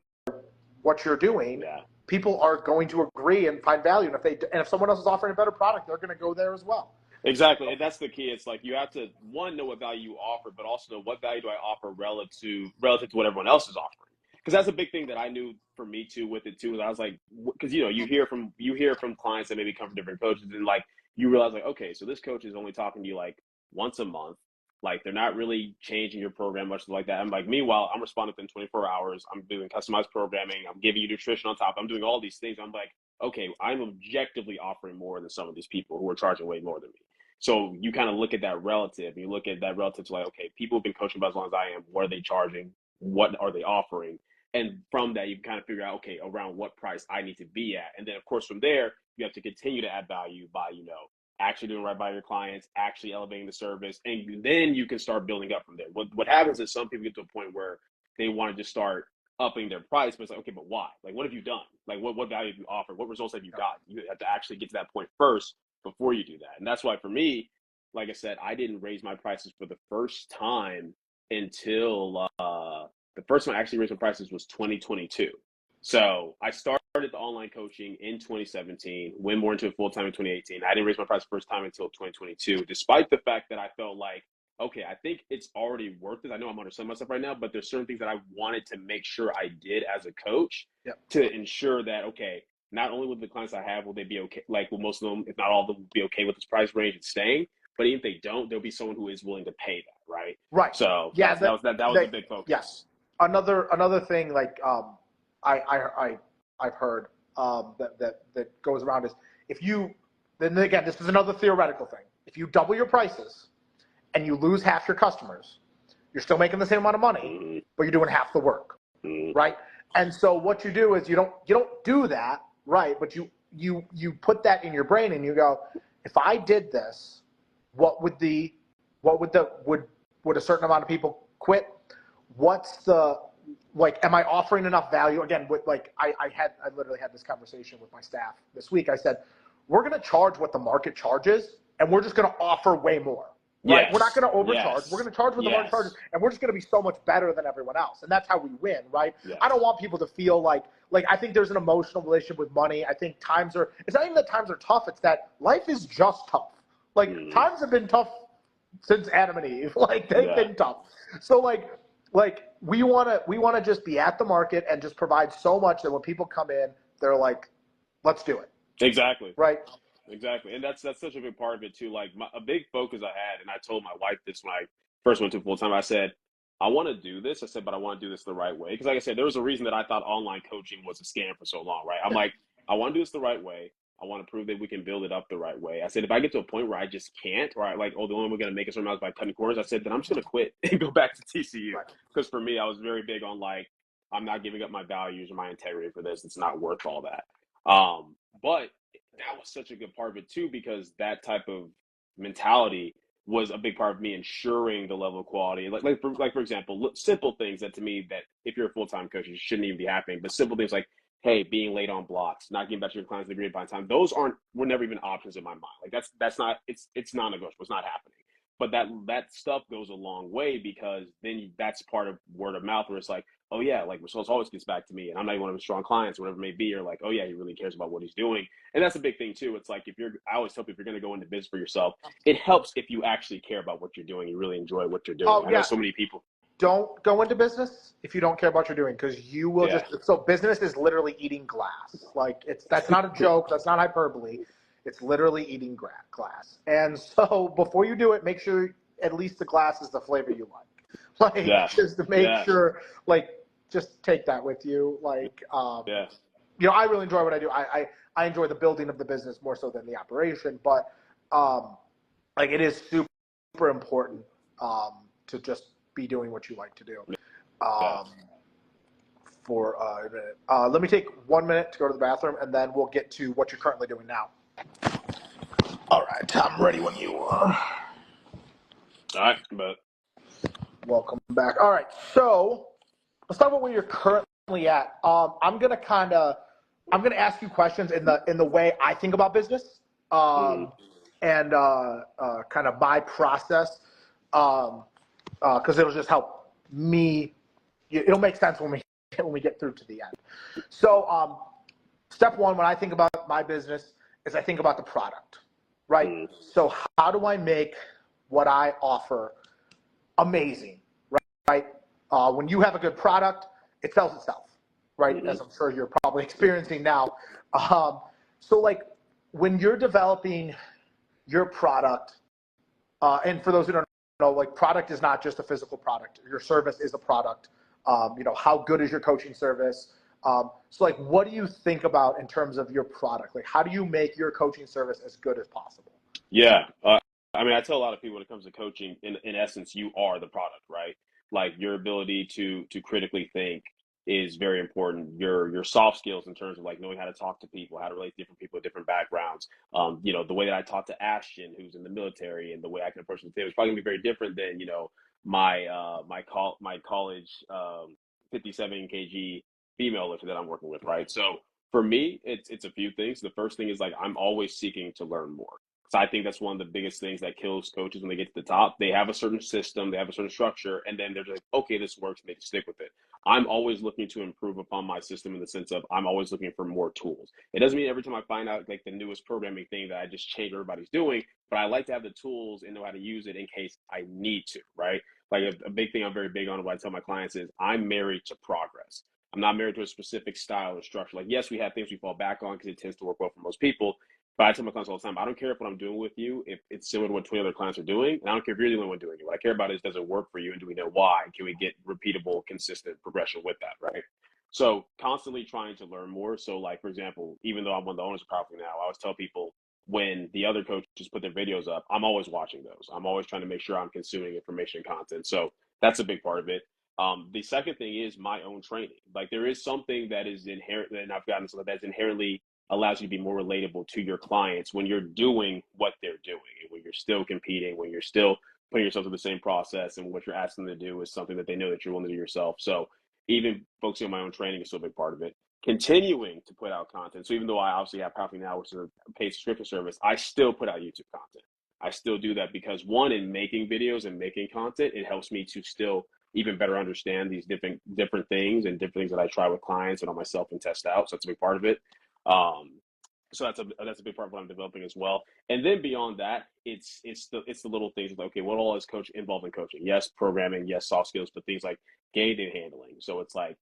what you're doing. Yeah. People are going to agree and find value. And if someone else is offering a better product, they're going to go there as well. Exactly. And that's the key. It's like you have to, one, know what value you offer, but also know what value do I offer relative to what everyone else is offering. Because that's a big thing that I knew for me too with it too. And I was like, because you hear from clients that maybe come from different coaches, and like you realize like, okay, so this coach is only talking to you like once a month. Like they're not really changing your program much like that. I'm like, meanwhile, I'm responding within 24 hours. I'm doing customized programming. I'm giving you nutrition on top. I'm doing all these things. I'm like, okay, I'm objectively offering more than some of these people who are charging way more than me. So you kind of look at that relative. You look at that relative to like, okay, people have been coaching about as long as I am. What are they charging? What are they offering? And from that, you can kind of figure out, okay, around what price I need to be at. And then, of course, from there, you have to continue to add value by, actually doing right by your clients, actually elevating the service. And then you can start building up from there. What happens is some people get to a point where they want to just start upping their price, but it's like, okay, but why? Like, what have you done? Like, what value have you offered? What results have you got? You have to actually get to that point first before you do that. And that's why for me, like I said, I didn't raise my prices for the first time until the first time I actually raised my prices was 2022. So I started the online coaching in 2017, went more into it full time in 2018. I didn't raise my price first time until 2022, despite the fact that I felt like, okay, I think it's already worth it. I know I'm underselling myself right now, but there's certain things that I wanted to make sure I did as a coach to ensure that, okay, not only with the clients I have, will they be okay? Like, will most of them, if not all of them, be okay with this price range and staying? But even if they don't, there'll be someone who is willing to pay that, right? Right. So yeah, that was a big focus. Yes. Another thing, like I've heard that goes around is then again, this is another theoretical thing. If you double your prices and you lose half your customers, you're still making the same amount of money, but you're doing half the work, right? And so what you do is you don't do that, right? But you put that in your brain and you go, if I did this, would a certain amount of people quit? Am I offering enough value? Again, with I literally had this conversation with my staff this week. I said, we're going to charge what the market charges, and we're just going to offer way more. Right? Yes. We're not going to overcharge. Yes. We're going to charge what the market charges, and we're just going to be so much better than everyone else. And that's how we win, right? Yes. I don't want people to feel like I think there's an emotional relationship with money. I think it's not even that times are tough. It's that life is just tough. Times have been tough since Adam and Eve. They've been tough. So we want to just be at the market and just provide so much that when people come in, they're like, let's do it. Exactly. Right. Exactly. And that's such a big part of it too. Like a big focus I had, and I told my wife this when I first went to full time, I said, I want to do this. I said, but I want to do this the right way. Because like I said, there was a reason that I thought online coaching was a scam for so long, right? I'm like, I want to do this the right way. I want to prove that we can build it up the right way. I said, if I get to a point where I just can't, or the only way we're going to make us is by cutting corners, I said, then I'm just going to quit and go back to TCU. Because for me, I was very big on I'm not giving up my values or my integrity for this. It's not worth all that. But that was such a good part of it too, because that type of mentality was a big part of me ensuring the level of quality. For example, simple things that to me that if you're a full-time coach, you shouldn't even be happening. But simple things like, hey, being late on blocks, not getting back to your clients in the agreed upon time, those were never even options in my mind. That's not, it's non-negotiable. It's not happening. But that stuff goes a long way, because then that's part of word of mouth where it's like, oh yeah, like Marcellus always gets back to me, and I'm not even one of his strong clients or whatever it may be, or like, oh yeah, he really cares about what he's doing. And that's a big thing too. It's like I always tell people, if you're going to go into business for yourself, it helps if you actually care about what you're doing, you really enjoy what you're doing. Oh, I yeah. know so many people. Don't go into business if you don't care about what you're doing, because you will so business is literally eating glass. Like that's not a joke. That's not hyperbole. It's literally eating glass. And so before you do it, make sure at least the glass is the flavor you like. Like just to make sure, like just take that with you. Like, you know, I really enjoy what I do. I enjoy the building of the business more so than the operation, but like it is super important to just be doing what you like to do. For a minute. Let me take 1 minute to go to the bathroom, and then we'll get to what you're currently doing now. All right, I'm ready when you are. All right, but welcome back. All right, so let's talk about where you're currently at. I'm gonna ask you questions in the way I think about business, and kind of my process, because it'll just help me. It'll make sense when we get through to the end. So, step one, when I think about my business, is I think about the product, right? So how do I make what I offer amazing, right? When you have a good product, it sells itself, right? As I'm sure you're probably experiencing now. So like when you're developing your product, and for those who don't know, like product is not just a physical product. Your service is a product. You know, how good is your coaching service? So like, what do you think about in terms of your product? Like, how do you make your coaching service as good as possible? Yeah. I mean, I tell a lot of people when it comes to coaching, in essence, you are the product, right? Like your ability to critically think is very important. Your soft skills in terms of like knowing how to talk to people, how to relate to different people with different backgrounds. You know, the way that I talk to Ashton, who's in the military, and the way I can approach him is probably gonna be very different than, you know, my college 57 kg female lifter that I'm working with, right? So for me, it's a few things. The first thing is like I'm always seeking to learn more. So I think that's one of the biggest things that kills coaches when they get to the top. They have a certain system, they have a certain structure, and then they're just like, okay, this works, and they stick with it. I'm always looking to improve upon my system in the sense of I'm always looking for more tools. It doesn't mean every time I find out like the newest programming thing that I just change what everybody's doing, but I like to have the tools and know how to use it in case I need to, right? Like a big thing I'm very big on, what I tell my clients is I'm married to progress. I'm not married to a specific style or structure. Like, yes, we have things we fall back on because it tends to work well for most people. But I tell my clients all the time, I don't care if what I'm doing with you, if it's similar to what 20 other clients are doing, and I don't care if you're the only one doing it. What I care about is, does it work for you, and do we know why? Can we get repeatable, consistent progression with that, right? So constantly trying to learn more. So like, for example, even though I'm one of the owners of Powerfully now, I always tell people when the other coaches put their videos up, I'm always watching those. I'm always trying to make sure I'm consuming information and content. So that's a big part of it. The second thing is my own training. Like there is something that is inherent, and I've gotten something that's inherently allows you to be more relatable to your clients when you're doing what they're doing, and when you're still competing, when you're still putting yourself through the same process, and what you're asking them to do is something that they know that you're willing to do yourself. So even focusing on my own training is still a big part of it. Continuing to put out content. So even though I obviously have Powerfully Now, which is a paid subscription service, I still put out YouTube content. I still do that because one, in making videos and making content, it helps me to still even better understand these different things and different things that I try with clients and on myself and test out. So that's a big part of it. So that's a big part of what I'm developing as well. And then beyond that, it's the little things like, okay, what all is coach involved in coaching? Yes, programming, yes, soft skills, but things like game day handling. So it's like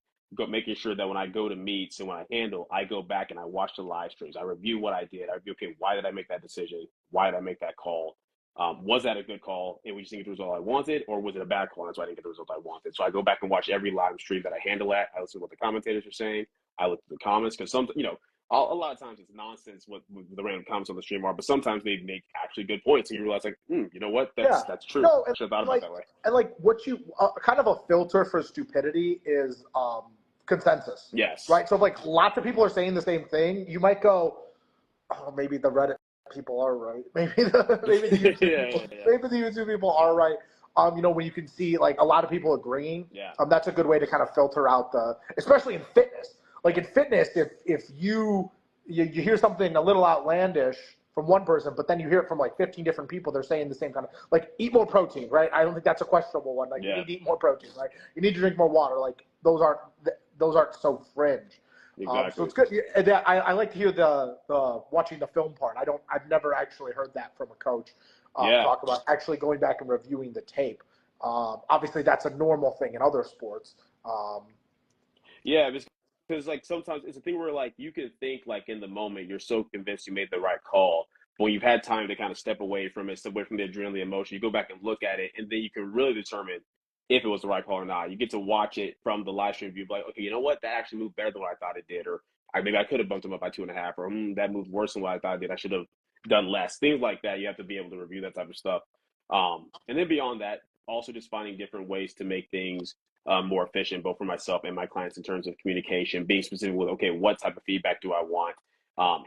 making sure that when I go to meets and when I handle, I go back and I watch the live streams. I review what I did. I review, okay, why did I make that decision? Why did I make that call? Was that a good call and we just didn't get the result I wanted, or was it a bad call and that's why I didn't get the result I wanted? So I go back and watch every live stream that I handle at. I listen to what the commentators are saying. I look at the comments because some, you know, a lot of times it's nonsense what the random comments on the stream are, but sometimes they make actually good points and you realize like, you know what, that's true. No, I should have thought about it that way. And like what you kind of a filter for stupidity is consensus. Yes. Right. So like lots of people are saying the same thing. You might go, oh, maybe the Reddit people are right. Maybe the YouTube people are right. You know, when you can see like a lot of people agreeing. Yeah. That's a good way to kind of filter out especially in fitness. Like in fitness, if you hear something a little outlandish from one person, but then you hear it from like 15 different people. They're saying the same kind of, like, eat more protein, right? I don't think that's a questionable one. Like, you need to eat more protein, right? You need to drink more water. Like, those aren't so fringe. Exactly. So it's good. I like to hear the watching the film part. I've never actually heard that from a coach talk about actually going back and reviewing the tape. Obviously, that's a normal thing in other sports. Yeah, because like sometimes it's a thing where like you can think like in the moment you're so convinced you made the right call. But when you've had time to kind of step away from it, step away from the adrenaline emotion, you go back and look at it, and then you can really determine if it was the right call or not. You get to watch it from the live stream view, like, okay, you know what? That actually moved better than what I thought it did, or maybe I could have bumped him up by 2.5, or that moved worse than what I thought it did. I should have done less. Things like that. You have to be able to review that type of stuff. And then beyond that, also just finding different ways to make things more efficient, both for myself and my clients in terms of communication, being specific with, okay, what type of feedback do I want?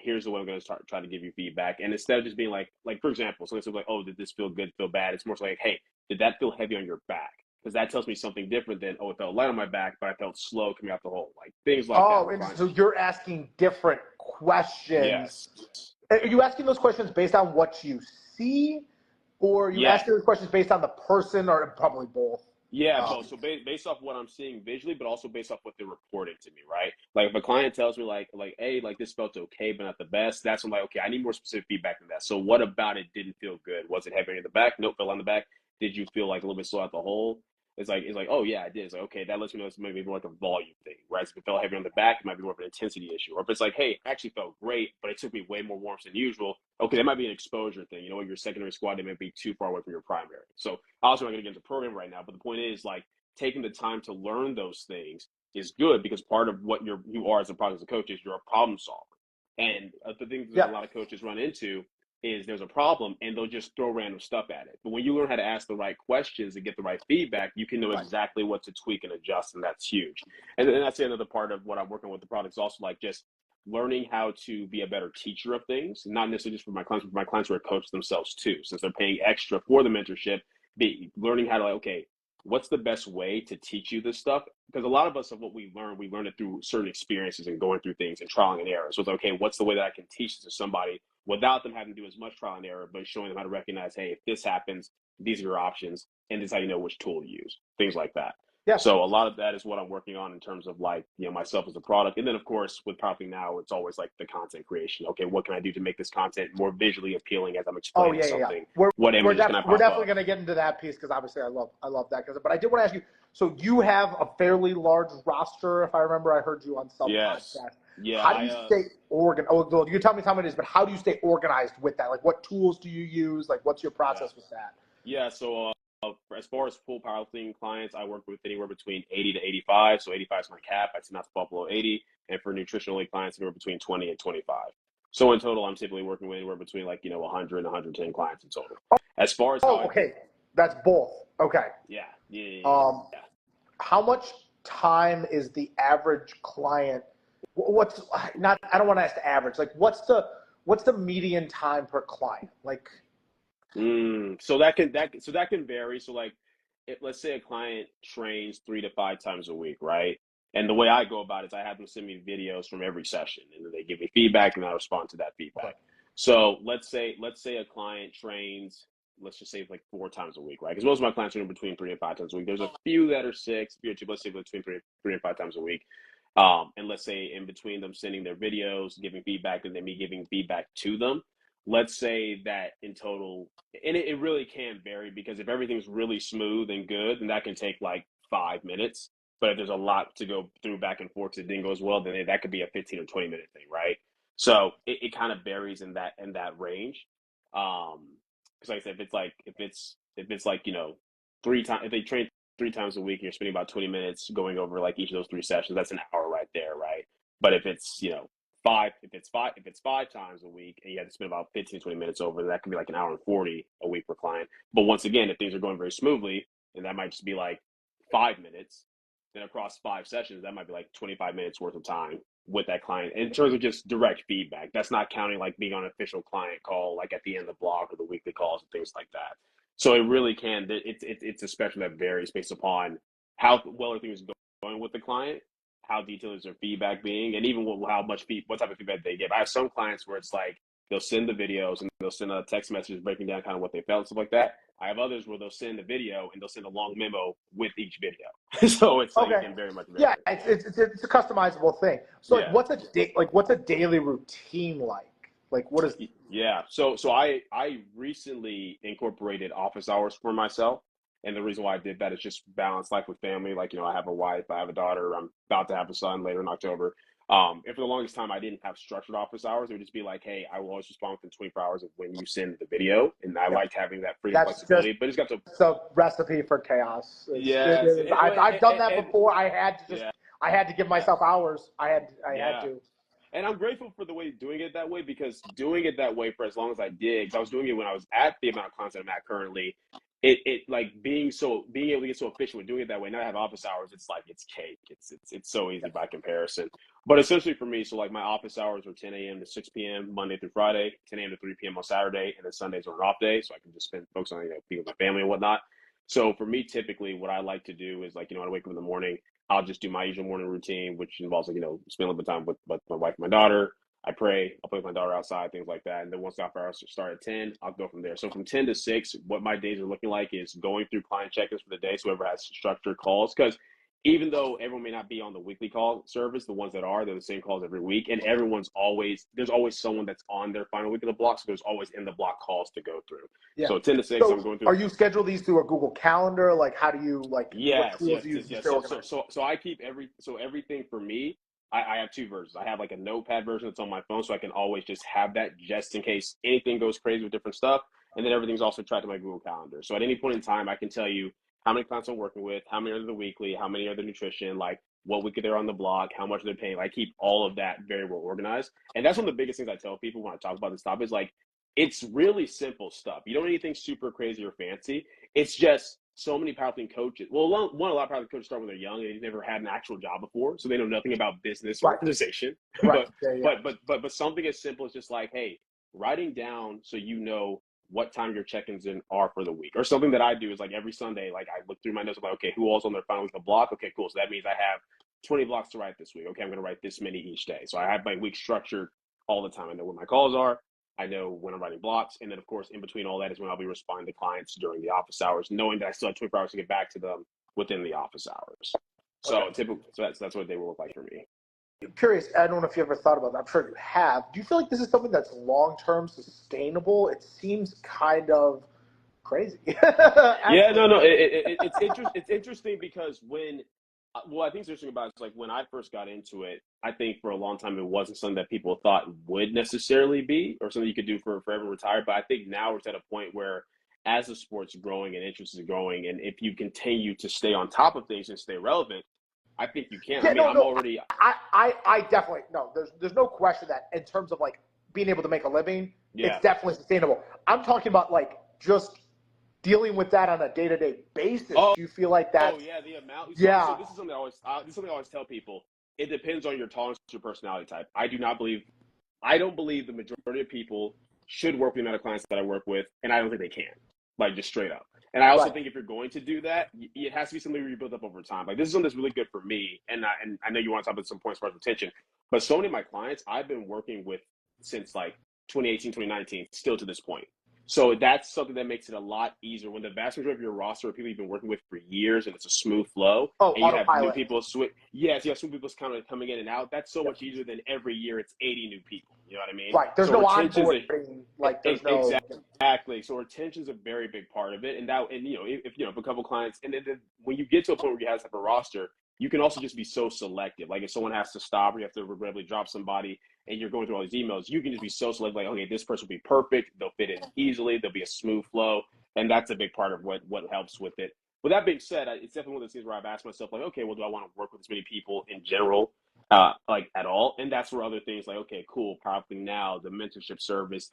Here's the way I'm going to start trying to give you feedback. And instead of just being like, for example, so it's like, oh, did this feel good, feel bad? It's more so like, hey, did that feel heavy on your back? Because that tells me something different than, oh, it felt light on my back, but I felt slow coming out the hole. Like things like that. Oh, and so you're asking different questions. Yes. Are you asking those questions based on what you see? Or are you asking those questions based on the person, or probably both? Yeah, both. So based off what I'm seeing visually, but also based off what they're reporting to me, right? Like if a client tells me like, hey, like this felt okay, but not the best, that's when I'm like, okay, I need more specific feedback than that. So what about it didn't feel good? Was it heavy in the back? Nope, fell on the back. Did you feel like a little bit slow at the hole? It's like, oh yeah, I did. It's like, okay, that lets me know it's maybe more like a volume thing, right? So if it felt heavy on the back, it might be more of an intensity issue. Or if it's like, hey, it actually felt great, but it took me way more warmth than usual. Okay, that might be an exposure thing. You know, your secondary squat, it might be too far away from your primary. So obviously I'm not going to get into program right now, but the point is like taking the time to learn those things is good, because part of what you are as a product as a coach is you're a problem solver. And the things that a lot of coaches run into is there's a problem and they'll just throw random stuff at it. But when you learn how to ask the right questions and get the right feedback, you can know exactly what to tweak and adjust, and that's huge. And then that's another part of what I'm working with the product is also like just learning how to be a better teacher of things, not necessarily just for my clients, but for my clients who are coaches themselves too, since they're paying extra for the mentorship, learning how to like, okay, what's the best way to teach you this stuff? Because a lot of us of what we learn it through certain experiences and going through things and trial and error. So it's okay, what's the way that I can teach this to somebody without them having to do as much trial and error, but showing them how to recognize, hey, if this happens, these are your options, and this is how you know which tool to use, things like that. Yeah. So a lot of that is what I'm working on in terms of like, myself as a product. And then of course with Powerlifting Now, it's always like the content creation. Okay, what can I do to make this content more visually appealing as I'm explaining something? We're images can I pop We're definitely up? going to get into that piece because obviously I love that. But I did want to ask you, so you have a fairly large roster, if I remember, I heard you on some podcast. Yeah. How do you stay organized? Oh, well, you can tell me how it is, but how do you stay organized with that? Like, what tools do you use? Like, what's your process with that? Yeah, so as far as full powerlifting clients, I work with anywhere between 80 to 85. So 85 is my cap. I tend not to fall below 80. And for nutritional clients, anywhere between 20 and 25. So in total, I'm typically working with anywhere between 100 and 110 clients in total. As far as that's both. Okay. Yeah. How much time is the average client? I don't want to ask the average. Like, what's the median time per client? Like, so that can vary. So like, let's say a client trains 3 to 5 times a week, right? And the way I go about it is I have them send me videos from every session, and then they give me feedback, and I respond to that feedback. Okay. So let's say a client trains, let's just say like 4 times a week, right? Because most of my clients are in between 3 and 5 times a week. There's a few that are 6, a few or 2, let's say between 3 and 5 times a week. And let's say in between them sending their videos, giving feedback, and then me giving feedback to them, let's say that in total, and it really can vary, because if everything's really smooth and good, then that can take like 5 minutes. But if there's a lot to go through back and forth, if it didn't go as well, then that could be a 15 or 20 minute thing, right? So it kind of varies in that range. Because like I said, if it's like 3 times, if they train 3 times a week, and you're spending about 20 minutes going over like each of those 3 sessions, that's an hour right there, right? But if it's 5 times a week and you have to spend about 15, 20 minutes over, that could be like an hour and 40 a week per client. But once again, if things are going very smoothly, and that might just be like 5 minutes, then across 5 sessions, that might be like 25 minutes worth of time with that client. In terms of just direct feedback, that's not counting like being on an official client call, like at the end of the block or the weekly calls and things like that. So it really can, it's a spectrum that varies based upon how well everything is going with the client, how detailed is their feedback being, and even what type of feedback they give. I have some clients where it's like they'll send the videos and they'll send a text message breaking down kind of what they felt, stuff like that. I have others where they'll send the video and they'll send a long memo with each video. So it's like, it can very much vary. Yeah, it's a customizable thing. So like, what's a daily routine like? Like, what is? Yeah. So I recently incorporated office hours for myself. And the reason why I did that is just balance life with family. Like, I have a wife, I have a daughter, I'm about to have a son later in October. And for the longest time, I didn't have structured office hours. It would just be like, hey, I will always respond within 24 hours of when you send the video. And I liked having that freedom, flexibility. But it's got to. It's a recipe for chaos. I've done that before. I had to give myself hours. I had to. And I'm grateful for the way doing it that way, because doing it that way for as long as I did, because I was doing it when I was at the amount of content I'm at currently, it like being able to get so efficient with doing it that way. Now I have office hours, it's like it's cake. It's so easy by comparison. But essentially for me, so like my office hours are 10 a.m. to 6 p.m. Monday through Friday, 10 a.m. to 3 p.m. on Saturday, and then Sundays are an off day, so I can just focus on being with my family and whatnot. So for me, typically what I like to do is like, I wake up in the morning, I'll just do my usual morning routine, which involves like, spend a little bit of time with my wife and my daughter. I pray, I'll play with my daughter outside, things like that. And then once the office hours start at 10, I'll go from there. So from 10 to 6, what my days are looking like is going through client check-ins for the day. So whoever has structured calls, because even though everyone may not be on the weekly call service, the ones that are, they're the same calls every week. And there's always someone that's on their final week of the block. So there's always in the block calls to go through. Yeah. So 10 to 6, I'm going through. Are you schedule these through a Google Calendar? Like, how do you, like, what tools do you use? So I keep everything for me. I have two versions. I have like a notepad version that's on my phone, so I can always just have that just in case anything goes crazy with different stuff. And then everything's also tracked in my Google Calendar. So at any point in time, I can tell you how many clients I'm working with, how many are the weekly, how many are the nutrition, like what week they're on the block, how much they're paying. I keep all of that very well organized. And that's one of the biggest things I tell people when I talk about this topic is like, it's really simple stuff. You don't need anything super crazy or fancy. It's just so many powerlifting coaches. Well, a lot of powerlifting coaches start when they're young and they've never had an actual job before, so they know nothing about business or organization. Right. But something as simple as just like, hey, writing down so you know what time your check-ins in are for the week. Or something that I do is like every Sunday, like I look through my notes, I'm like, okay, who all's on their final week of block? Okay, cool. So that means I have 20 blocks to write this week. Okay, I'm going to write this many each day. So I have my week structured all the time. I know when my calls are. I know when I'm writing blocks. And then, of course, in between all that is when I'll be responding to clients during the office hours, knowing that I still have 24 hours to get back to them within the office hours. So typically, that's what they will look like for me. I'm curious, I don't know if you ever thought about that. I'm sure you have. Do you feel like this is something that's long-term sustainable? It seems kind of crazy. Yeah, no. It's interesting because I think it's interesting about it is like when I first got into it, I think for a long time it wasn't something that people thought would necessarily be or something you could do for forever retire. But I think now we're at a point where as the sport's growing and interest is growing, and if you continue to stay on top of things and stay relevant, I think you can. Yeah, I definitely, no, there's no question that in terms of like being able to make a living, it's definitely sustainable. I'm talking about like just dealing with that on a day-to-day basis. Do you feel like that? Oh yeah, the amount. So this is something I always tell people. It depends on your tolerance, your personality type. I don't believe the majority of people should work with the amount of clients that I work with, and I don't think they can. Like just straight up. And I also think if you're going to do that, it has to be something where you build up over time. Like this is something that's really good for me, and I know you want to talk about some points for retention, but so many of my clients I've been working with since like 2018, 2019, still to this point. So that's something that makes it a lot easier when the vast majority of your roster are people you've been working with for years and it's a smooth flow. Oh, and you autopilot. have new people switch. Yes, you have some people kind of coming in and out. That's so much easier than every year it's 80 new people. You know what I mean? Right. There's no onboarding. Like there's no exactly. So retention's a very big part of it. And if a couple clients, and then when you get to a point where you have to have a roster, you can also just be so selective. Like if someone has to stop or you have to regrettably drop somebody and you're going through all these emails, you can just be so selective. Like, okay, this person will be perfect. They'll fit in easily. There'll be a smooth flow. And that's a big part of what helps with it. With that being said, it's definitely one of those things where I've asked myself, like, okay, well, do I want to work with as many people in general, like at all? And that's where other things like, okay, cool, powerlifting now, the mentorship service,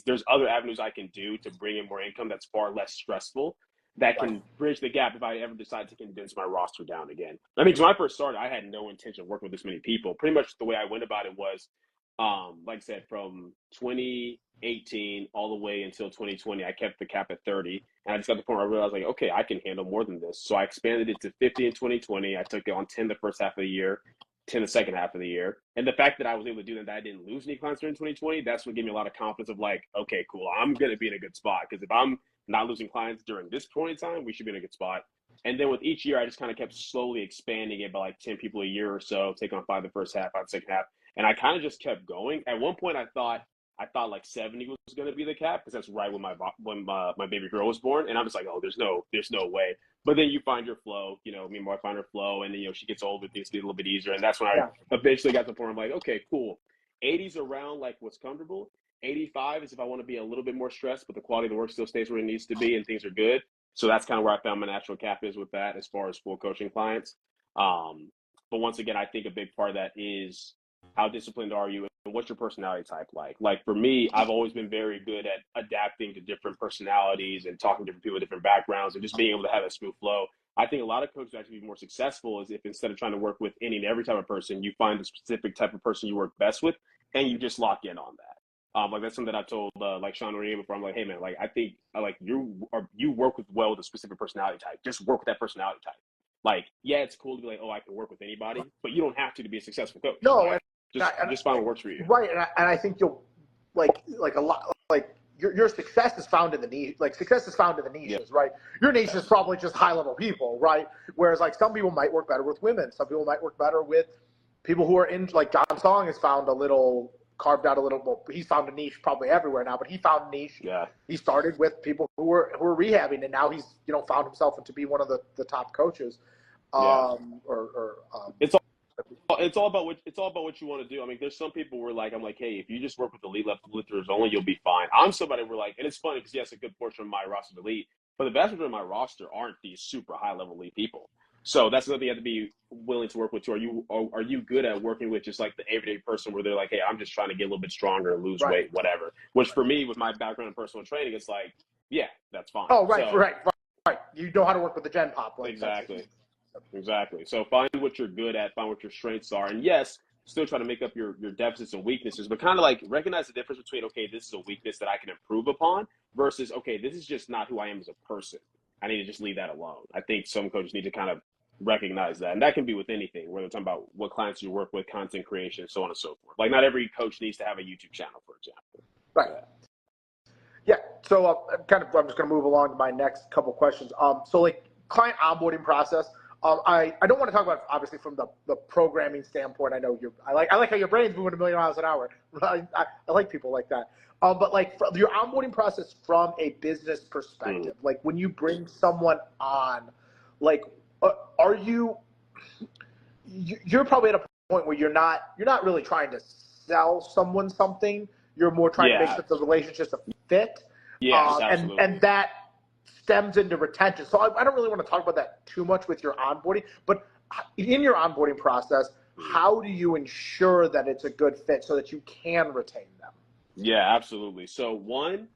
there's other avenues I can do to bring in more income that's far less stressful that can bridge the gap if I ever decide to condense my roster down again. I mean, when I first started, I had no intention of working with this many people. Pretty much the way I went about it was, like I said, from 2018 all the way until 2020, I kept the cap at 30. And I just got to the point where I realized, like, okay, I can handle more than this. So I expanded it to 50 in 2020. I took it on 10 the first half of the year. the second half of the year. And the fact that I was able to do that I didn't lose any clients during 2020, that's what gave me a lot of confidence of like, okay, cool, I'm going to be in a good spot. Because if I'm not losing clients during this point in time, we should be in a good spot. And then with each year, I just kind of kept slowly expanding it by like 10 people a year or so, take on 5 the first half, 5 the second half. And I kind of just kept going. At one point, I thought like 70 was going to be the cap, because that's right when my baby girl was born. And I'm just like, oh, there's no way. But then you find your flow, me and my wife find her flow, and then, she gets older, things get a little bit easier. And that's when I eventually got to the point where I'm like, okay, cool. 80's around like what's comfortable. 85 is if I want to be a little bit more stressed, but the quality of the work still stays where it needs to be and things are good. So that's kind of where I found my natural cap is with that as far as full coaching clients. But once again, I think a big part of that is how disciplined are you and what's your personality type like? Like for me, I've always been very good at adapting to different personalities and talking to different people with different backgrounds and just being able to have a smooth flow. I think a lot of coaches actually be more successful is if instead of trying to work with any and every type of person, you find the specific type of person you work best with and you just lock in on that. Like that's something that I told like Sean O'Neill before. I'm like, hey man, like I think like you work with a specific personality type. Just work with that personality type. Like, yeah, it's cool to be like, oh, I can work with anybody, but you don't have to be a successful coach. No, right? Just find what works for you. Right, and I think you'll like a lot like your success is found in the niche. Like success is found in the niches, right? Your niche is probably just high level people, right? Whereas like some people might work better with women, some people might work better with people who are in like John Song has found carved out a little more. He's found a niche probably everywhere now, but he found a niche. Yeah. He started with people who were rehabbing, and now he's found himself to be one of the top coaches. It's all about what you want to do. I mean, there's some people where like I'm like, hey, if you just work with the elite level lifters only, you'll be fine. I'm somebody where like, and it's funny because yes, a good portion of my roster is elite, but the vast majority of my roster aren't these super high level elite people. So that's something you have to be willing to work with too. Are you good at working with just like the everyday person where they're like, hey, I'm just trying to get a little bit stronger, lose weight, whatever. Which for me, with my background in personal training, it's like, yeah, that's fine. Oh, right. You know how to work with the Gen Pop. Like, Exactly. So find what you're good at, find what your strengths are, and yes, still try to make up your deficits and weaknesses, but kind of like recognize the difference between, okay, this is a weakness that I can improve upon versus, okay, this is just not who I am as a person. I need to just leave that alone. I think some coaches need to kind of recognize that. And that can be with anything, whether it's talking about what clients you work with, content creation, so on and so forth. Like not every coach needs to have a YouTube channel, for example. Right. Yeah. So I'm just going to move along to my next couple questions. So like client onboarding process, I don't want to talk about it, obviously from the programming standpoint. I know I like how your brain's moving 1,000,000 miles an hour. I like people like that. But like your onboarding process from a business perspective, like when you bring someone on, like you're probably at a point where you're not really trying to sell someone something. You're more trying to make sure the relationship's a fit. Yes, absolutely. And that stems into retention. So I don't really want to talk about that too much with your onboarding, but in your onboarding process, how do you ensure that it's a good fit so that you can retain them? Yeah, absolutely. So one,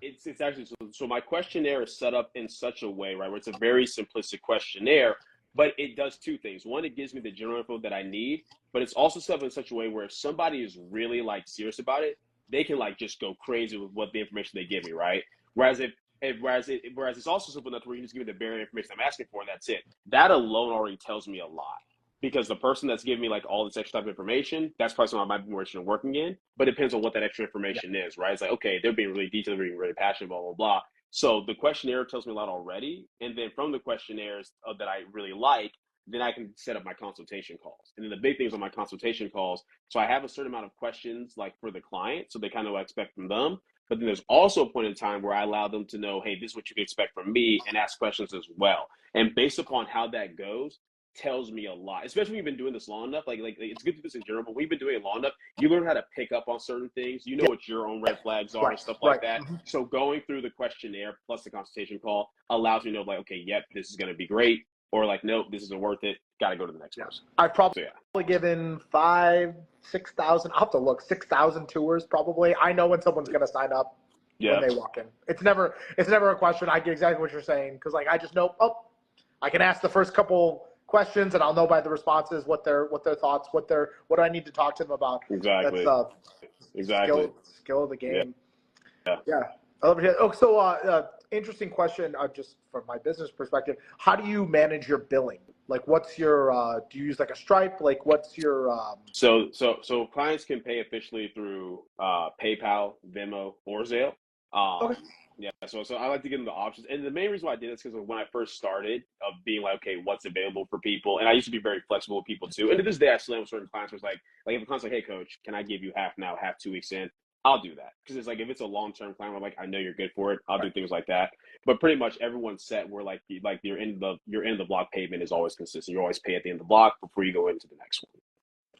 it's actually, so my questionnaire is set up in such a way, right, where it's a very simplistic questionnaire, but it does two things. One, it gives me the general info that I need, but it's also set up in such a way where if somebody is really like serious about it, they can like just go crazy with what the information they give me, right? Whereas it's also simple enough where you just give me the bare information I'm asking for, and that's it. That alone already tells me a lot. Because the person that's giving me like all this extra type of information, that's probably something I might be more interested in working in, but it depends on what that extra information is, right? It's like, okay, they're being really detailed, they're being really passionate, blah, blah, blah. So the questionnaire tells me a lot already. And then from the questionnaires that I really like, then I can set up my consultation calls. And then the big things on my consultation calls, so I have a certain amount of questions like for the client, so they kind of expect from them. But then there's also a point in time where I allow them to know, hey, this is what you can expect from me, and ask questions as well. And based upon how that goes, tells me a lot, especially when you've been doing this long enough. Like it's good to do this in general, but we've been doing it long enough. You learn how to pick up on certain things. You know what your own red flags are and stuff like that. So going through the questionnaire plus the consultation call allows me to know, like, okay, yep, this is going to be great, or like, nope, this isn't worth it. Got to go to the next person. I've probably given 6,000. I'll have to look 6,000 tours probably. I know when someone's going to sign up when they walk in. It's never a question. I get exactly what you're saying because like I just know. I can ask the first couple questions and I'll know by the responses what their thoughts, what I need to talk to them about. Exactly. That's exactly skill of the game. Yeah. I love it. Oh, so interesting question. Just from my business perspective, how do you manage your billing? Like, what's your, do you use like a Stripe? Like, what's your, So clients can pay officially through PayPal, Venmo, or Zelle. okay. Yeah, so I like to give them the options, and the main reason why I did this because when I first started, of being like, okay, what's available for people, and I used to be very flexible with people too. And to this day, I still am with certain clients where it's like if a client's like, hey, coach, can I give you half now, half 2 weeks in? I'll do that because it's like if it's a long term client, where I'm like, I know you're good for it. I'll do things like that. But pretty much everyone's set where like your end of the block payment is always consistent. You always pay at the end of the block before you go into the next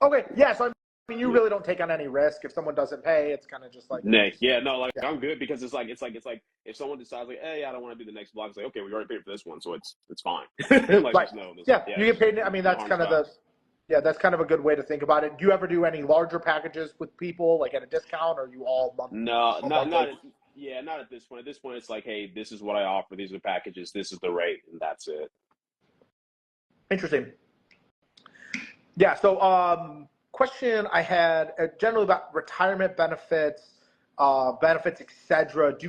one. Okay. Yeah. So I mean, you really don't take on any risk. If someone doesn't pay, it's kind of just like, Nay, yeah, no, like I'm good because it's like if someone decides like, hey, I don't want to do the next block, it's like, okay, we already paid for this one, so it's fine. Like, right. yeah, you get paid. I mean, that's kind of that's kind of a good way to think about it. Do you ever do any larger packages with people, like at a discount, or are you all monthly? No, not not at this point. At this point, it's like, hey, this is what I offer. These are the packages. This is the rate, and that's it. Interesting. Yeah. So, question I had generally about retirement benefits, etc. Do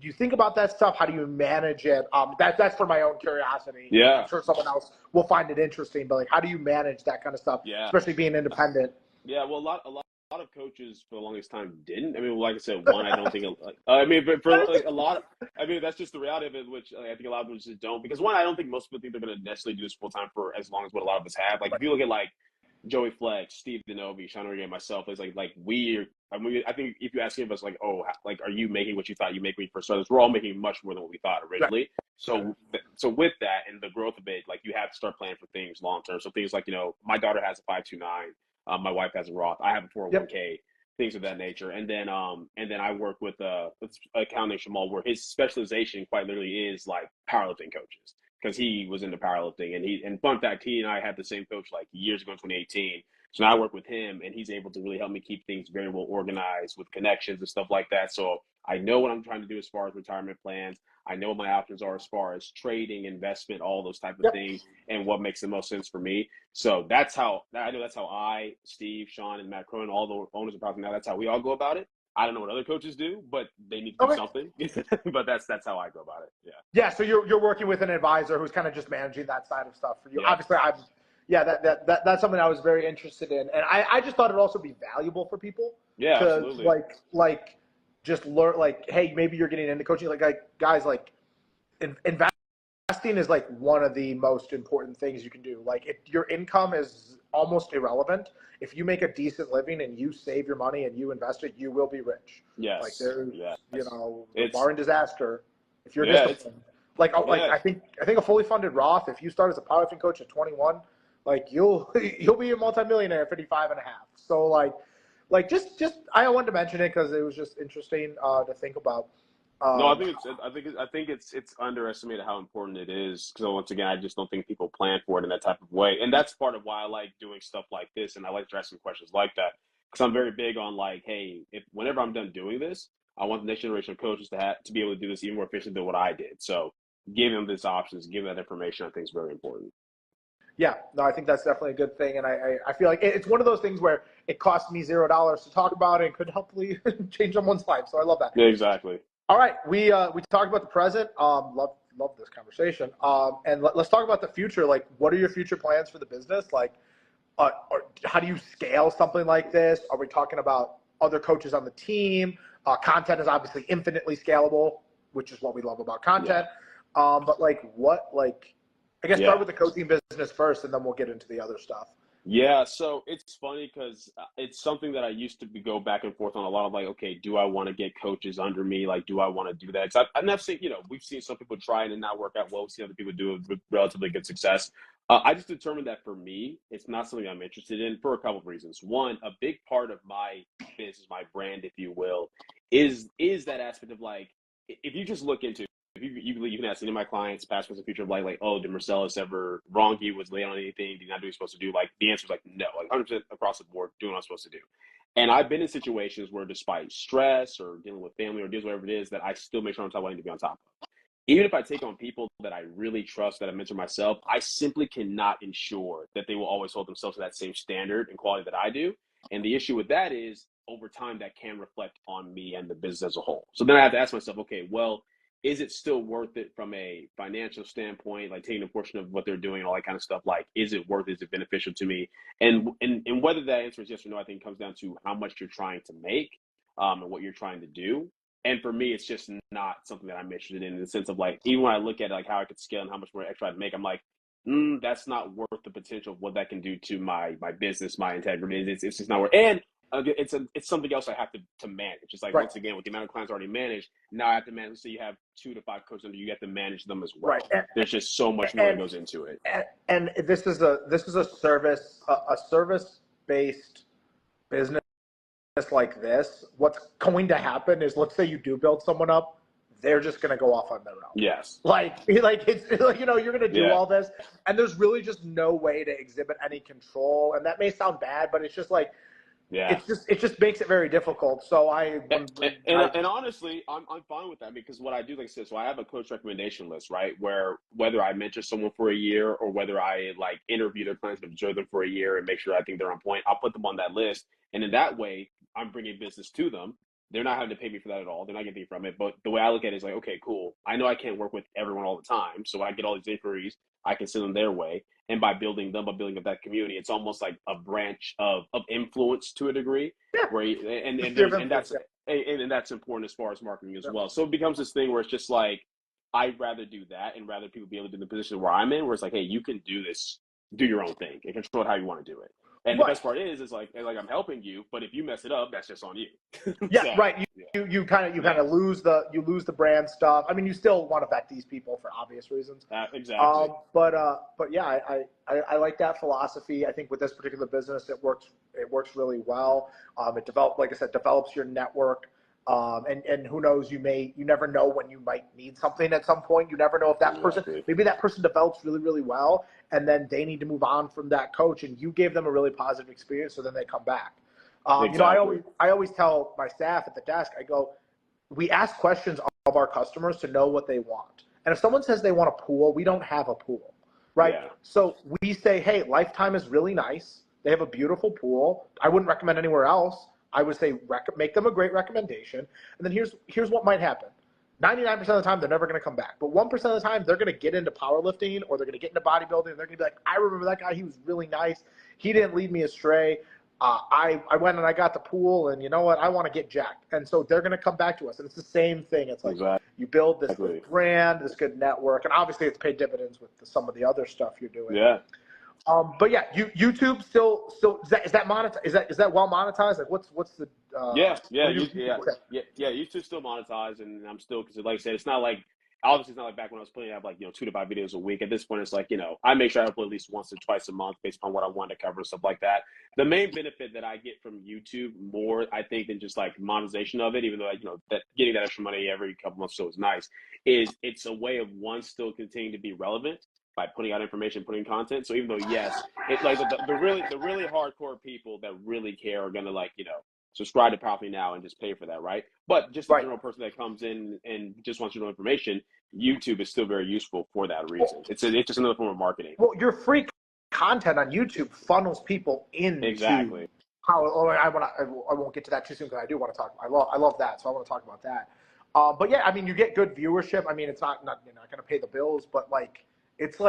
you think about that stuff? How do you manage it? That's for my own curiosity. Yeah. I'm sure someone else will find it interesting, but like, how do you manage that kind of stuff? Yeah. Especially being independent. Yeah. Well, a lot of coaches for the longest time didn't. I mean, like I said, one, I don't think. I mean, but for like, a lot, I mean, that's just the reality of it, which I think a lot of them just don't. Because one, I don't think most people think they're going to necessarily do this full time for as long as what a lot of us have. Like, if you look at like Joey Flex, Steve Denovi, Sean Origa, myself, it's like I mean, I think if you ask any of us, like, oh, like, are you making what you thought you make when you first started? We're all making much more than what we thought originally. Right. So with that and the growth of it, like, you have to start planning for things long term. So things like, my daughter has a 529, my wife has a Roth, I have a 401k, things of that nature. And then I work with a account named Shamal, where his specialization quite literally is like powerlifting coaches, because he was into powerlifting, and fun fact, he and I had the same coach like years ago in 2018. So now I work with him, and he's able to really help me keep things very well organized with connections and stuff like that. So I know what I'm trying to do as far as retirement plans. I know what my options are as far as trading, investment, all those type of things, and what makes the most sense for me. So that's how I, Steve, Sean, and Matt Cronin, all the owners of Powerlifting now, that's how we all go about it. I don't know what other coaches do, but they need to do something. But that's how I go about it. Yeah. Yeah. So you're working with an advisor who's kind of just managing that side of stuff for you. Yeah. Obviously, that's something I was very interested in, and I just thought it'd also be valuable for people. Yeah, absolutely. Like just learn, like, hey, maybe you're getting into coaching, like guys, like investing is like one of the most important things you can do. Like, if your income is almost irrelevant, if you make a decent living and you save your money and you invest it, you will be rich. Yes. Like, there's, barring disaster, if you're disciplined. I think a fully funded Roth, if you start as a powerlifting coach at 21, like, you'll be a multimillionaire at 55 and a half. So like just I wanted to mention it because it was just interesting to think about. No, I think it's underestimated how important it is. Because once again, I just don't think people plan for it in that type of way, and that's part of why I like doing stuff like this, and I like to ask some questions like that, because I'm very big on like, hey, whenever I'm done doing this, I want the next generation of coaches to be able to do this even more efficiently than what I did. So giving them these options, giving that information, I think is very important. Yeah, no, I think that's definitely a good thing, and I feel like it's one of those things where it costs me $0 to talk about it and could hopefully change someone's life. So I love that. Yeah, exactly. All right, we talked about the present. Love this conversation. And let's talk about the future. Like, what are your future plans for the business? Like, or how do you scale something like this? Are we talking about other coaches on the team? Content is obviously infinitely scalable, which is what we love about content. Yeah. But I guess start with the coaching business first, and then we'll get into the other stuff. Yeah, so it's funny because it's something that I used to go back and forth on a lot of, like, okay, do I want to get coaches under me? Like, do I want to do that? Because I've never seen, we've seen some people try it and not work out well. We've seen other people do it with relatively good success. I just determined that for me, it's not something I'm interested in for a couple of reasons. One, a big part of my business, my brand, if you will, is that aspect of, like, if you just look into, you can ask any of my clients, past, present, future, of like, oh, did Marcellus ever wrong you? Was late on anything? Did he not do what he's supposed to do? Like, the answer is like, no, like 100% across the board, doing what I'm supposed to do. And I've been in situations where, despite stress or dealing with family or deals, whatever it is, that I still make sure I'm top what I need to be on top of. Even if I take on people that I really trust, that I mentor myself, I simply cannot ensure that they will always hold themselves to that same standard and quality that I do. And the issue with that is, over time, that can reflect on me and the business as a whole. So then I have to ask myself, okay, well, is it still worth it from a financial standpoint, like taking a portion of what they're doing and all that kind of stuff? Like, is it worth it? Is it beneficial to me? And whether that answer is yes or no, I think comes down to how much you're trying to make, and what you're trying to do. And for me, it's just not something that I'm interested in the sense of like, even when I look at like how I could scale and how much more extra I'd make, I'm like, that's not worth the potential of what that can do to my business, my integrity. It's just not worth. And it's something else I have to manage. It's like, once again, with the amount of clients already managed, now I have to manage. So you have 2 to 5 coaches under you have to manage them as well. Right. There's just so much more that goes into it. And this is a service based business like this. What's going to happen is, let's say you do build someone up, they're just going to go off on their own. Yes. Like it's like, you're going to do all this, and there's really just no way to exhibit any control. And that may sound bad, but it's just like, it just makes it very difficult. So and honestly, I'm fine with that, because what I do, like I said, so I have a coach recommendation list, right? Where whether I mentor someone for a year or whether I like interview their clients and observe them for a year and make sure I think they're on point, I'll put them on that list. And in that way, I'm bringing business to them. They're not having to pay me for that at all. They're not getting anything from it. But the way I look at it is like, okay, cool. I know I can't work with everyone all the time. So when I get all these inquiries, I can send them their way. And by building up that community, it's almost like a branch of influence to a degree. Where and that's important as far as marketing as well. So it becomes this thing where it's just like, I'd rather do that and rather people be able to do the position where I'm in, where it's like, hey, you can do this, do your own thing and control it how you want to do it. And the best part is like I'm helping you, but if you mess it up, that's just on you. You kind of lose the brand stuff. I mean, you still want to vet these people for obvious reasons. Exactly. But yeah, I like that philosophy. I think with this particular business, it works really well. It develops your network. And who knows, you never know when you might need something at some point. You never know if that person, maybe that person develops really, really well, and then they need to move on from that coach, and you gave them a really positive experience, so then they come back. I always tell my staff at the desk, I go, we ask questions of our customers to know what they want. And if someone says they want a pool, we don't have a pool, right? Yeah. So we say, hey, Lifetime is really nice. They have a beautiful pool. I wouldn't recommend anywhere else. I would say make them a great recommendation. And then here's what might happen. 99% of the time, they're never going to come back. But 1% of the time, they're going to get into powerlifting or they're going to get into bodybuilding. And they're going to be like, I remember that guy. He was really nice. He didn't lead me astray. I went and I got the pool, and you know what? I want to get jacked. And so they're going to come back to us. And it's the same thing. It's like you build this good brand, this good network. And obviously, it's paid dividends with some of the other stuff you're doing. Yeah. But yeah, YouTube still is that monetized? Is that well monetized? Like what's the YouTube's still monetized, and I'm still, because like I said, it's not like back when I was putting out like 2 to 5 videos a week. At this point, it's like I make sure I upload at least once or twice a month based on what I want to cover and stuff like that. The main benefit that I get from YouTube more, I think, than just like monetization of it, even though that getting that extra money every couple months so is nice, is it's a way of still continuing to be relevant by putting out information, putting content. So even though, yes, it's like the really hardcore people that really care are gonna subscribe to Powerfully Now and just pay for that, right? But just the general person that comes in and just wants to know information, YouTube is still very useful for that reason. It's just another form of marketing. Well, your free content on YouTube funnels people into I won't get to that too soon because I do want to talk. I love that, so I want to talk about that. But yeah, I mean, you get good viewership. I mean, it's not you're not going to pay the bills, but it's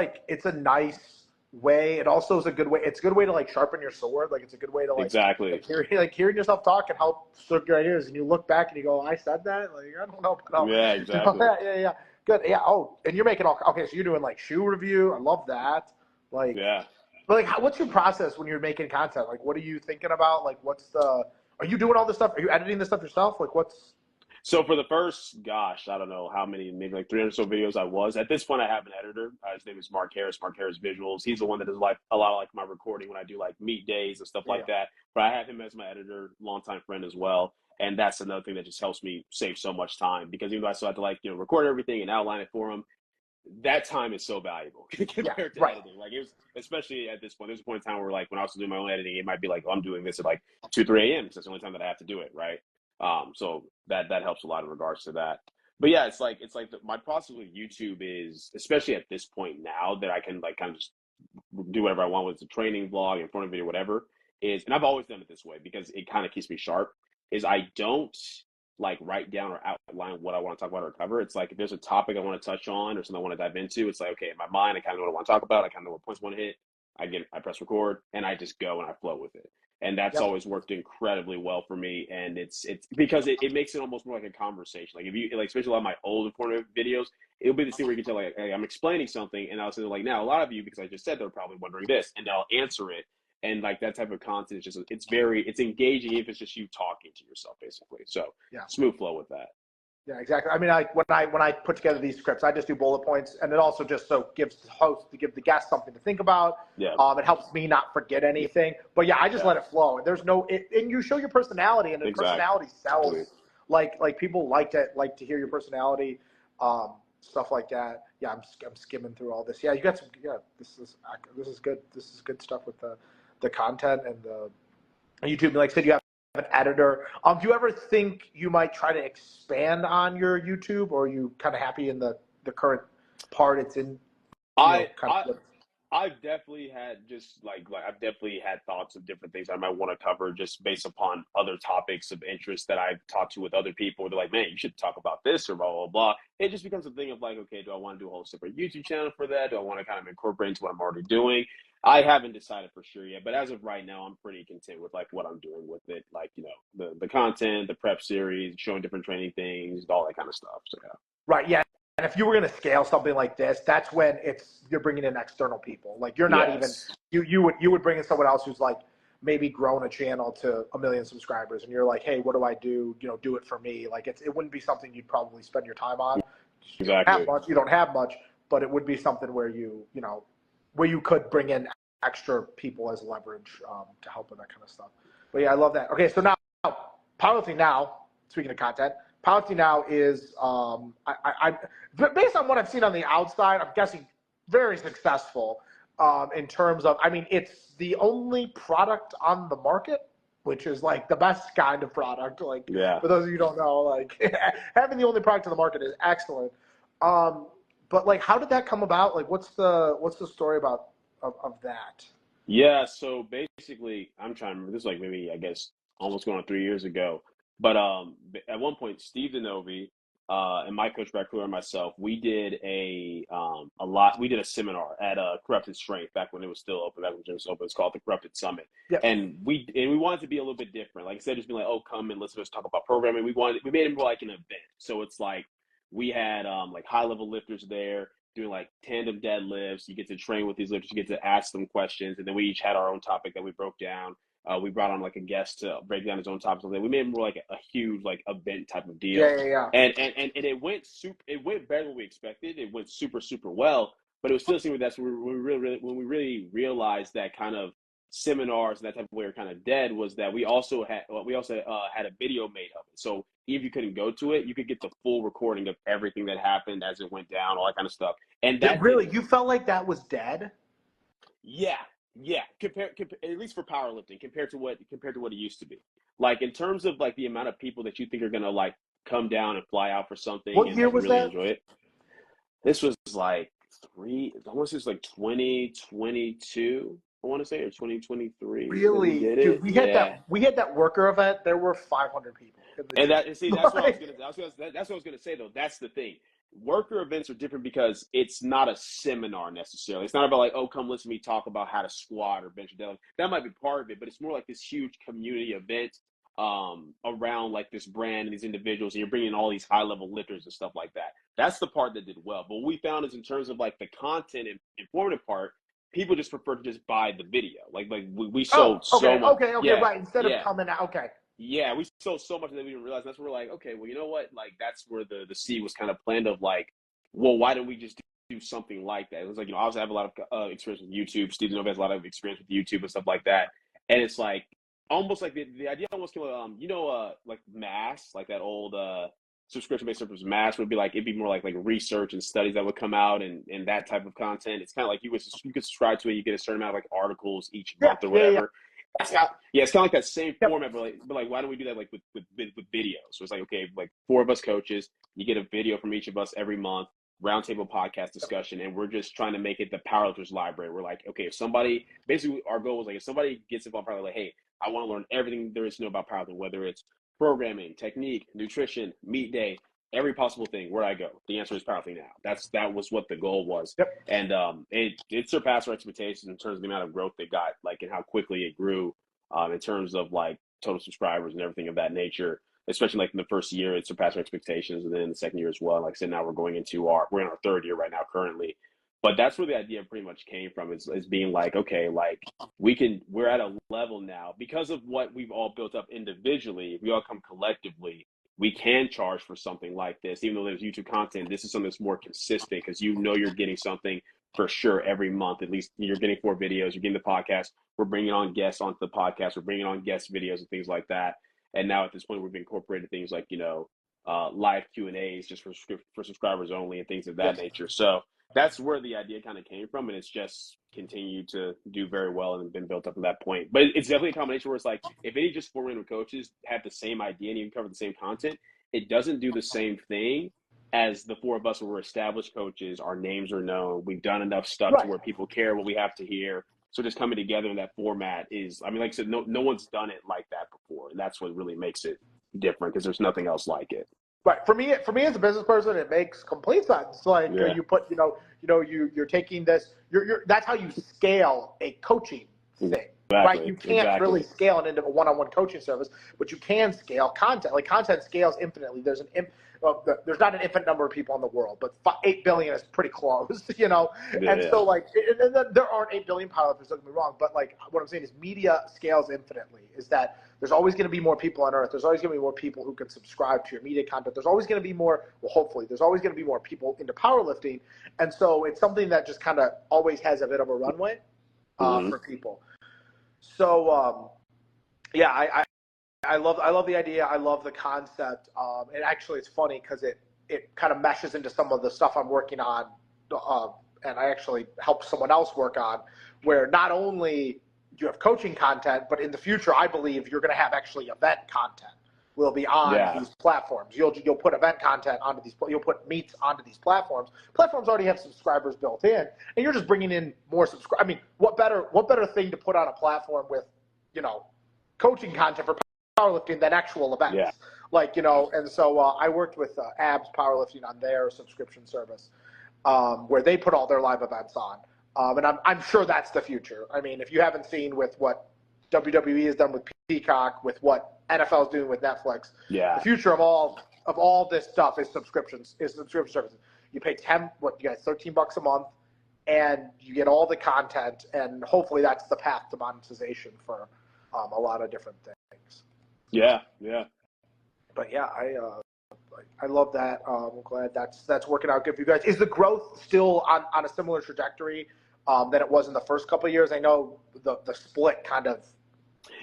a nice way. It also is a good way. It's a good way to sharpen your sword. It's a good way to hearing yourself talk and help serve your ideas. And you look back and you go, I said that. I don't know. Yeah, exactly. Yeah. Good. Yeah. Oh, and you're making okay. So you're doing shoe review. I love that. Yeah. But what's your process when you're making content? What are you thinking about? Are you doing all this stuff? Are you editing this stuff yourself? So for the first, I don't know how many, maybe 300 or so videos I was. At this point, I have an editor. His name is Mark Harris Visuals. He's the one that does a lot of my recording when I do meet days and stuff like that. But I have him as my editor, longtime friend as well. And that's another thing that just helps me save so much time, because even though I still have to record everything and outline it for him, that time is so valuable compared to editing. It was, especially at this point, there's a point in time where when I was doing my own editing, it might be I'm doing this at 2, 3 a.m. because that's the only time that I have to do it, right? So that helps a lot in regards to that. But yeah, my process with YouTube is, especially at this point now that I can kind of just do whatever I want with the training vlog, informative video, whatever, and I've always done it this way because it kind of keeps me sharp, is I don't like write down or outline what I want to talk about or cover. It's like if there's a topic I want to touch on or something I want to dive into, it's like, okay, in my mind, I kind of know what I want to talk about. I kind of know what points I want to hit. I press record and I just go and I flow with it. And that's always worked incredibly well for me. And it's because it makes it almost more like a conversation. Like if you like, especially a lot of my old informative videos, it'll be this thing where you can tell like, hey, I'm explaining something, and I'll say like, now a lot of you, because I just said they're probably wondering this, and I'll answer it. And like that type of content is just it's engaging if it's just you talking to yourself basically. So smooth flow with that. Yeah, exactly. I mean, when I put together these scripts, I just do bullet points, and it also just gives the host to give the guest something to think about. Yeah. It helps me not forget anything. But yeah, I just let it flow. There's and you show your personality, and the personality sells. Like people like to hear your personality, stuff like that. Yeah, I'm skimming through all this. Yeah, you got some. Yeah, this is good. This is good stuff with the content and the YouTube. Like I said, you have an editor. Do you ever think you might try to expand on your YouTube, or are you kind of happy in the current part it's in? I've definitely had I've definitely had thoughts of different things I might want to cover just based upon other topics of interest that I've talked to with other people. They're like, man, you should talk about this or blah, blah, blah. It just becomes a thing of like, okay, do I want to do a whole separate YouTube channel for that? Do I want to kind of incorporate into what I'm already doing? I haven't decided for sure yet, but as of right now, I'm pretty content with like what I'm doing with it. Like, you know, the content, the prep series, showing different training things, all that kind of stuff. So yeah. Right. Yeah. And if you were going to scale something like this, that's when you're bringing in external people. Like you're not even, you would bring in someone else who's like maybe grown a channel to 1 million subscribers, and you're like, hey, what do I do? You know, do it for me. Like it wouldn't be something you'd probably spend your time on. Exactly. You don't have much, but it would be something where where you could bring in extra people as leverage to help with that kind of stuff. But yeah, I love that. Okay, so now powerlifting now, speaking of content, powerlifting now is based on what I've seen on the outside, I'm guessing very successful in terms of, I mean, it's the only product on the market, which is like the best kind of product. Like for those of you who don't know, like having the only product on the market is excellent. But like, how did that come about? Like, what's the story about of that? Yeah, so basically, I'm trying to remember. This is like maybe, I guess, almost going on 3 years ago. But at one point, Steve Denovi and my coach Brad Cooler and myself, we did a seminar at Corrupted Strength back when it was still open, back when it was open. It's called the Corrupted Summit. Yep. And we wanted to be a little bit different. Like instead of just being like, oh, come and listen to us talk about programming, we made it more like an event. So it's like we had like high level lifters there doing like tandem deadlifts. You get to train with these lifters, you get to ask them questions, and then we each had our own topic that we broke down. We brought on like a guest to break down his own topics. We made it more like a huge like event type of deal. Yeah. And it went better than we expected. It went super, super well, but it was still something that's when we really realized that kind of seminars and that type of way are kind of dead was that we also had a video made of it. So even if you couldn't go to it, you could get the full recording of everything that happened as it went down, all that kind of stuff. And that you felt like that was dead? Yeah. Compare at least for powerlifting compared to what it used to be. Like in terms of like the amount of people that you think are gonna like come down and fly out for something. What and year like, was really that? enjoy it. This was like I want to say it was like 2022. I want to say, or 2023. Really? Dude, we had that worker event. There were 500 people. And that's what I was gonna say though. That's the thing. Worker events are different because it's not a seminar necessarily. It's not about like, oh, come listen to me talk about how to squat or bench or deadlift. That might be part of it, but it's more like this huge community event around like this brand and these individuals, and you're bringing in all these high level lifters and stuff like that. That's the part that did well. But what we found is in terms of like the content and informative part, people just prefer to just buy the video. Like we sold so much. Okay, right. Instead of coming out, okay. Yeah, we sold so much that we didn't realize. That's where we're like, okay, well, you know what? Like that's where the seed was kind of planned of like, well, why don't we just do something like that? It was like, obviously I have a lot of experience with YouTube. Steve Nova has a lot of experience with YouTube and stuff like that. And it's like almost like the idea almost came like Mass, like that old subscription-based service Mass would be like, it'd be more like research and studies that would come out and that type of content. It's kind of like you could subscribe to it, you get a certain amount of like articles each month or whatever. It's kind of like that same format, but like why don't we do that like with videos? So it's like, okay, like 4 of us coaches, you get a video from each of us every month, roundtable podcast discussion, and we're just trying to make it the powerlifters library. We're like, okay, basically our goal was like, if somebody gets involved, probably like, hey, I want to learn everything there is to know about powerlifting, whether it's programming, technique, nutrition, meet day, every possible thing. Where'd I go? The answer is powerlifting now. That was what the goal was. Yep. And it surpassed our expectations in terms of the amount of growth they got, like, and how quickly it grew, in terms of like total subscribers and everything of that nature. Especially like in the first year, it surpassed our expectations, and then in the second year as well. Like I said, now we're in our third year right now currently. But that's where the idea pretty much came from, is being like, okay, like we're at a level now because of what we've all built up individually. If we all come collectively, we can charge for something like this, even though there's YouTube content. This is something that's more consistent, because you're getting something for sure every month. At least you're getting 4 videos, you're getting the podcast. We're bringing on guests onto the podcast. We're bringing on guest videos and things like that. And now at this point, we've incorporated things like, live Q&As just for subscribers only and things of that nature. So that's where the idea kind of came from, and it's just continued to do very well and been built up to that point. But it's definitely a combination where it's like, if any just 4 random coaches have the same idea and even cover the same content, it doesn't do the same thing as the 4 of us where we're established coaches. Our names are known. We've done enough stuff to where people care what we have to hear. So just coming together in that format is, I mean, like I said, no one's done it like that before. And that's what really makes it different, because there's nothing else like it. Right. For me as a business person, it makes complete sense. Like you put, you're taking this, that's how you scale a coaching thing, right? You can't really scale it into a one-on-one coaching service, but you can scale content. Like content scales infinitely. There's there's not an infinite number of people in the world, but 8 billion is pretty close, And so like, and there aren't 8 billion powerlifters, don't get me wrong, but like what I'm saying is media scales infinitely. Is that there's always going to be more people on earth. There's always going to be more people who can subscribe to your media content. There's always going to be more, well, hopefully, there's always going to be more people into powerlifting. And so it's something that just kind of always has a bit of a runway for people. So, I love the idea. I love the concept. And actually, it's funny because it kind of meshes into some of the stuff I'm working on. And I actually help someone else work on, where not only you have coaching content, but in the future, I believe you're going to have actually event content will be on these platforms. You'll put event content onto these, you'll put meets onto these platforms. Platforms already have subscribers built in, and you're just bringing in more subscribers. I mean, what better thing to put on a platform with, coaching content for powerlifting than actual events? Yeah. Like, and so I worked with Abs Powerlifting on their subscription service, where they put all their live events on. And I'm sure that's the future. I mean, if you haven't seen with what WWE has done with Peacock, with what NFL is doing with Netflix, the future of all this stuff is subscription services. You pay you get $13 a month, and you get all the content, and hopefully that's the path to monetization for a lot of different things. Yeah. But yeah, I love that. I'm glad that's working out good for you guys. Is the growth still on a similar trajectory than it was in the first couple of years? I know the split kind of.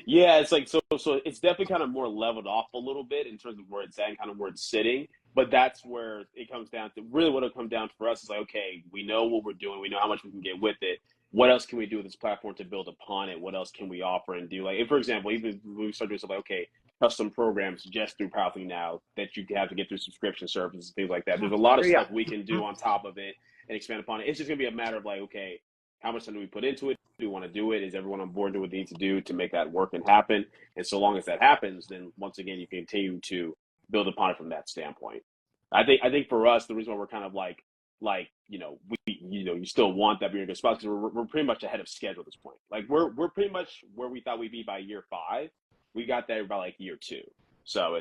Yeah, it's like so it's definitely kind of more leveled off a little bit in terms of where it's at and kind of where it's sitting. But that's where it comes down to. Really, what it'll come down for us is like, okay, we know what we're doing. We know how much we can get with it. What else can we do with this platform to build upon it? What else can we offer and do? Like, if, for example, even when we start doing stuff like, okay, custom programs just through powerlifting now that you have to get through subscription services, things like that. There's a lot of stuff we can do on top of it and expand upon it. It's just going to be a matter of like, okay, how much time do we put into it? Do we want to do it? Is everyone on board to what they need to do to make that work and happen? And so long as that happens, then once again, you can continue to build upon it from that standpoint. I think for us, the reason why we're kind of like, you still want that being a good spot, because we're pretty much ahead of schedule at this point. Like we're pretty much where we thought we'd be by year 5. We got there by like year 2. So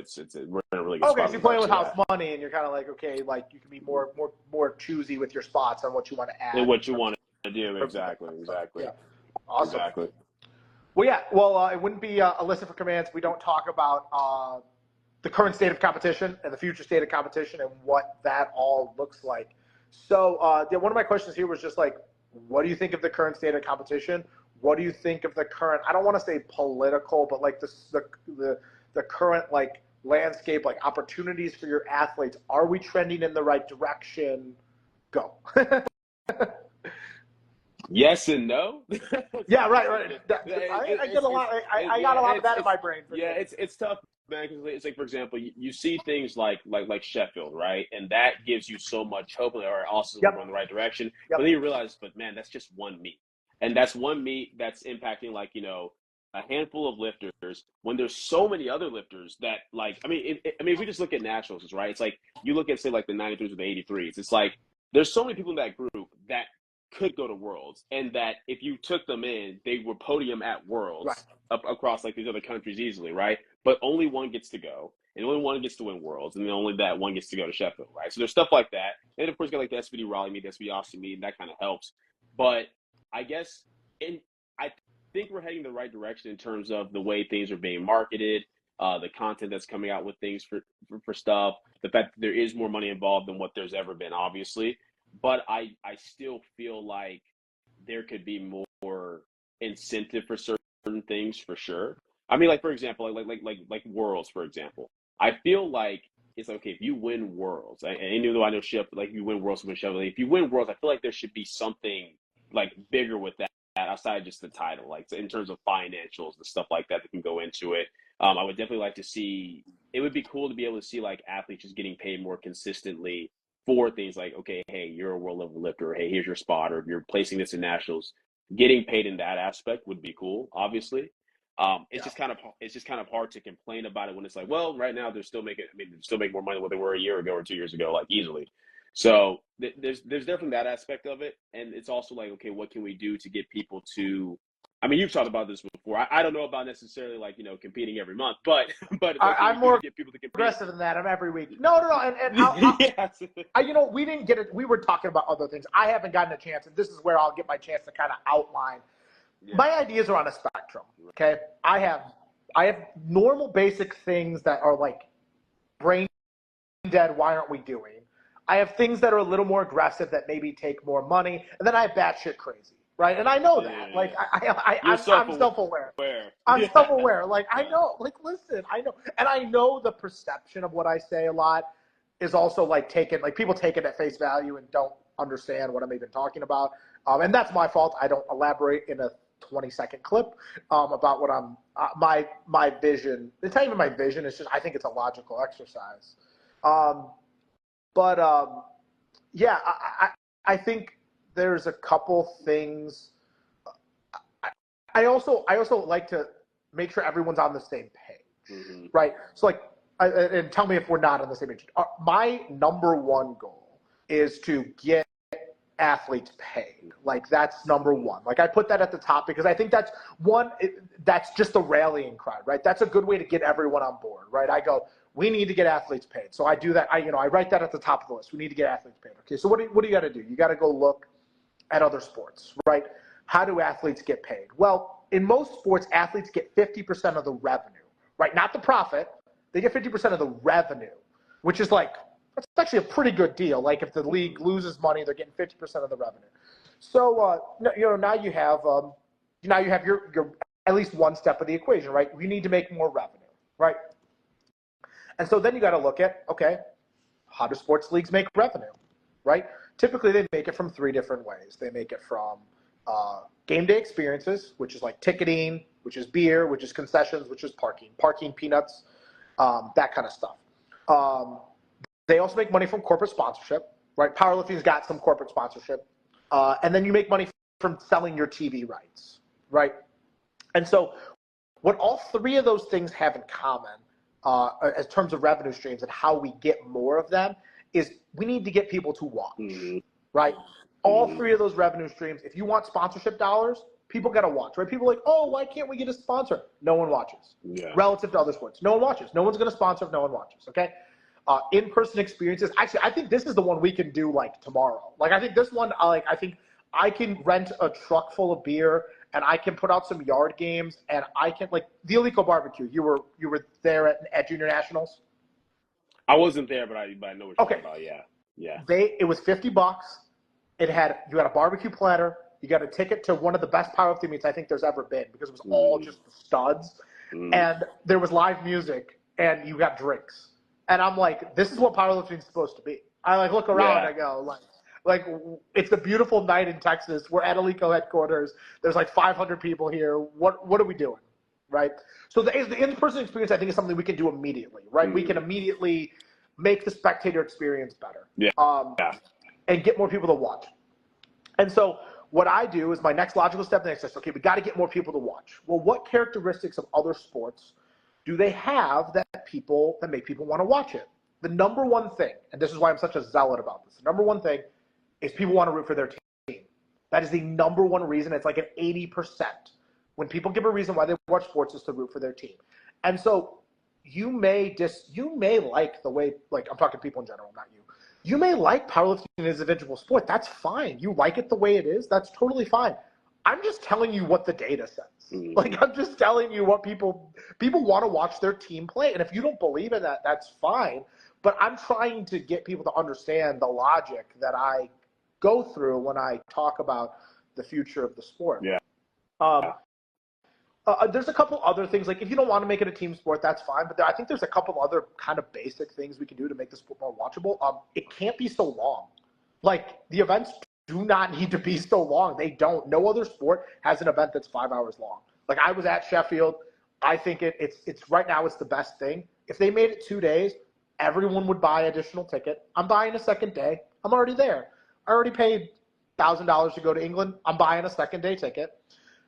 we're in a really good spot. Okay, so you're playing with house money, and you're kind of like, okay, like you can be more choosy with your spots on what you want to add and what you want to do. Exactly. Yeah. Awesome. Exactly. Well, it wouldn't be a listen for commands. We don't talk about the current state of competition and the future state of competition and what that all looks like. So one of my questions here was just like, what do you think of the current state of competition? What do you think of the current, I don't want to say political, but like the current like landscape, like opportunities for your athletes? Are we trending in the right direction? Go. Yes and no. Yeah, right. I get a lot. I got a lot of that in my brain. It's tough, man. Because it's like, for example, you see things like Sheffield, right, and that gives you so much hope, or also we're in the right direction. But then you realize, man, that's just one meet, and that's one meet that's impacting a handful of lifters when there's so many other lifters that, like, I mean, if we just look at nationals, right? It's like you look at, say, like the 93s or the 83s. It's like there's so many people in that group that could go to Worlds, and that if you took them in, they were podium at Worlds across like these other countries easily, right? But only one gets to go, and only one gets to win Worlds, and then only that one gets to go to Sheffield, right? So there's stuff like that, and of course, you got like the SBD Raleigh meet, the SBD Austin meet, and that kind of helps. But I guess, I think we're heading the right direction in terms of the way things are being marketed, the content that's coming out with things for stuff, the fact that there is more money involved than what there's ever been, obviously. But I still feel like there could be more incentive for certain things, for sure. I mean, like, for example, like Worlds, for example. I feel like it's like, okay, if you win Worlds, and even though I know Sheffield, like, you win Worlds with Sheffield, if you win Worlds, I feel like there should be something like bigger with that outside just the title, like in terms of financials and stuff like that can go into it. I would definitely like to see. It would be cool to be able to see like athletes just getting paid more consistently for things like, okay, hey, you're a world level lifter, or hey, here's your spot, or you're placing this in nationals. Getting paid in that aspect would be cool, obviously. It's just kind of hard to complain about it when it's like, well, right now they're still making more money than what they were a year ago or 2 years ago, like, easily. So there's definitely that aspect of it, and it's also like, okay, what can we do to get people to? I mean, you've talked about this before. I don't know about necessarily like, competing every month, but I'm more get people to compete. Aggressive than that. I'm every week. No, and Yes. we didn't get it. We were talking about other things. I haven't gotten a chance, and this is where I'll get my chance to kind of outline. Yeah. My ideas are on a spectrum. Okay, I have normal basic things that are like brain dead. Why aren't we doing? I have things that are a little more aggressive that maybe take more money, and then I have batshit crazy, right? And I know that. Yeah. Like I'm self-aware. I'm self-aware. Like, I know. Like, listen, I know, and I know the perception of what I say a lot is also like taken. Like, people take it at face value and don't understand what I'm even talking about, and that's my fault. I don't elaborate in a 20-second clip about what I'm my vision. It's not even my vision. It's just, I think it's a logical exercise. But yeah, I think there's a couple things. I also like to make sure everyone's on the same page, right? So like, and tell me if we're not on the same page. My number one goal is to get athletes paid. Like, that's number one. Like, I put that at the top because I think that's that's just a rallying cry, right? That's a good way to get everyone on board, right? I go, we need to get athletes paid. So I do that. I write that at the top of the list. We need to get athletes paid. Okay, so what do you got to do? You got to go look at other sports, right? How do athletes get paid? Well, in most sports, athletes get 50% of the revenue, right? Not the profit. They get 50% of the revenue, which is like, that's actually a pretty good deal. Like, if the league loses money, they're getting 50% of the revenue. So, now you have your at least one step of the equation, right? You need to make more revenue, right? And so then you got to look at, okay, how do sports leagues make revenue, right? Typically, they make it from three different ways. They make it from game day experiences, which is like ticketing, which is beer, which is concessions, which is parking peanuts, that kind of stuff. They also make money from corporate sponsorship, right? Powerlifting's got some corporate sponsorship. And then you make money from selling your TV rights, right? And so what all three of those things have in common, as terms of revenue streams and how we get more of them, is we need to get people to watch, right? All three of those revenue streams, if you want sponsorship dollars, people got to watch, right? People are like, oh, why can't we get a sponsor? No one watches. Yeah. Relative to other sports. No one watches. No one's going to sponsor if no one watches, okay? In-person experiences. Actually, I think this is the one we can do like tomorrow. Like, I think this one, I think I can rent a truck full of beer and I can put out some yard games and I can, like, the Alico barbecue. You were there at Junior Nationals? I wasn't there, but I know what you're talking about. Yeah. It was $50. You had a barbecue platter. You got a ticket to one of the best powerlifting meets I think there's ever been, because it was all just studs, and there was live music and you got drinks. And I'm like, this is what powerlifting is supposed to be. I like look around and I go, like it's a beautiful night in Texas. We're at Alico headquarters. There's like 500 people here. What are we doing, right? So the in-person experience, I think, is something we can do immediately, right? We can immediately make the spectator experience better, and get more people to watch. And so what I do is my next logical step next is, okay, we got to get more people to watch. Well, what characteristics of other sports do they have that make people want to watch it? The number one thing, and this is why I'm such a zealot about this, the number one thing is people want to root for their team. That is the number one reason. It's like an 80%. When people give a reason why they watch sports is to root for their team. And so you may like the way, like I'm talking to people in general, not you. You may like powerlifting as an individual sport. That's fine. You like it the way it is. That's totally fine. I'm just telling you what the data says. Like, I'm just telling you what people want to watch their team play. And if you don't believe in that, that's fine. But I'm trying to get people to understand the logic that I go through when I talk about the future of the sport. Yeah. There's a couple other things. Like, if you don't want to make it a team sport, that's fine. But I think there's a couple other kind of basic things we can do to make the sport more watchable. It can't be so long. Like, the events do not need to be so long. They don't. No other sport has an event that's 5 hours long. Like, I was at Sheffield. I think it's right now it's the best thing. If they made it 2 days, everyone would buy additional ticket. I'm buying a second day. I'm already there. I already paid $1,000 to go to England. I'm buying a second day ticket.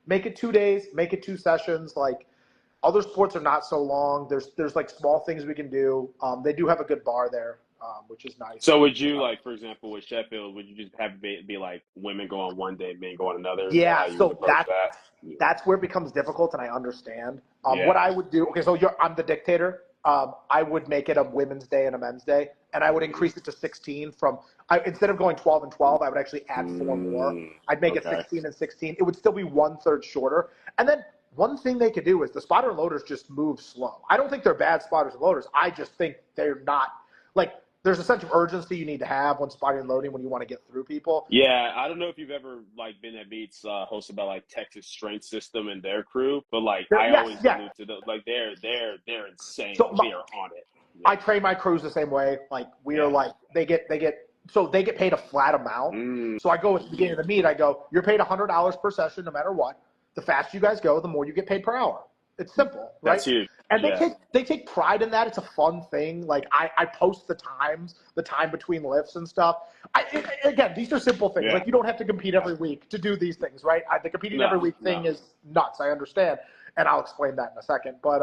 Make it 2 days. Make it 2 sessions. Like, other sports are not so long. There's like small things we can do. They do have a good bar there, which is nice. So would you, like, for example, with Sheffield, would you just have it be like women go on one day, men go on another? Yeah, so that's where it becomes difficult, and I understand. What I would do, okay, so I'm the dictator. I would make it a women's day and a men's day, and I would increase it to 16 instead of going 12 and 12, I would actually add 4 more. I'd make it 16 and 16. It would still be 1/3 shorter. And then one thing they could do is the spotter and loaders just move slow. I don't think they're bad spotters and loaders. I just think they're not, like, there's a sense of urgency you need to have when spotting and loading when you want to get through people. Yeah, I don't know if you've ever, like, been at meets hosted by, like, Texas Strength System and their crew, but, like, I always allude to those. Like, they're insane. So they are on it. Yeah. I train my crews the same way. Like, we are like, they get paid a flat amount. So I go at the beginning of the meet, I go, you're paid $100 per session no matter what. The faster you guys go, the more you get paid per hour. It's simple, right? That's huge. And they take pride in that. It's a fun thing. Like, I post the time between lifts and stuff. Again, these are simple things. Like, you don't have to compete every week to do these things, right? The competing every week thing is nuts. I understand, and I'll explain that in a second. But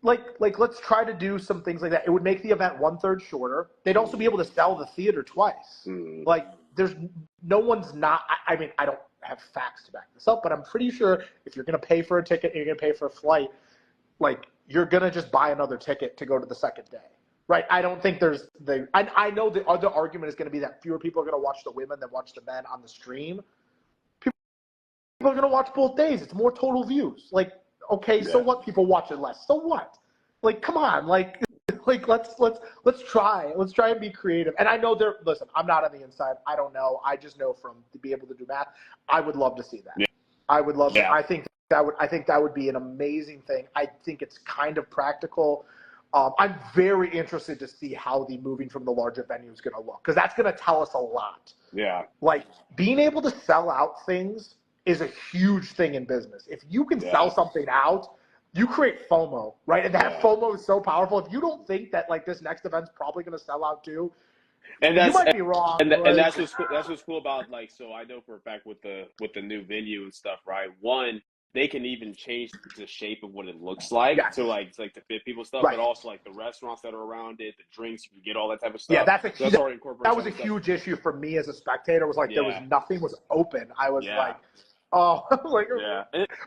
let's try to do some things like that. It would make the event 1/3 shorter. They'd also be able to sell the theater twice. Like, there's no one's not. I mean, I don't have facts to back this up, but I'm pretty sure if you're going to pay for a ticket and you're going to pay for a flight, like, you're going to just buy another ticket to go to the second day, right? I don't think I know the other argument is going to be that fewer people are going to watch the women than watch the men on the stream. People are going to watch both days. It's more total views. Like, okay, so what? People watch it less. So what? Like, come on, like let's try and be creative. And I know listen, I'm not on the inside. I don't know. I just know to be able to do math. I would love to see that. Yeah. I would love to. I think that would be an amazing thing. I think it's kind of practical. I'm very interested to see how the moving from the larger venue is going to look, because that's going to tell us a lot. Yeah. Like, being able to sell out things is a huge thing in business. If you can sell something out, you create FOMO, right? And that FOMO is so powerful. If you don't think that, like, this next event's probably going to sell out too, you might be wrong. And that's what's cool about, like, so I know for a fact with the new venue and stuff, right? One, they can even change the shape of what it looks like to like to fit people stuff, but also like the restaurants that are around it, the drinks, you can get all that type of stuff. Yeah, that was a huge issue for me as a spectator. Was like there was nothing was open. I was like, oh, like,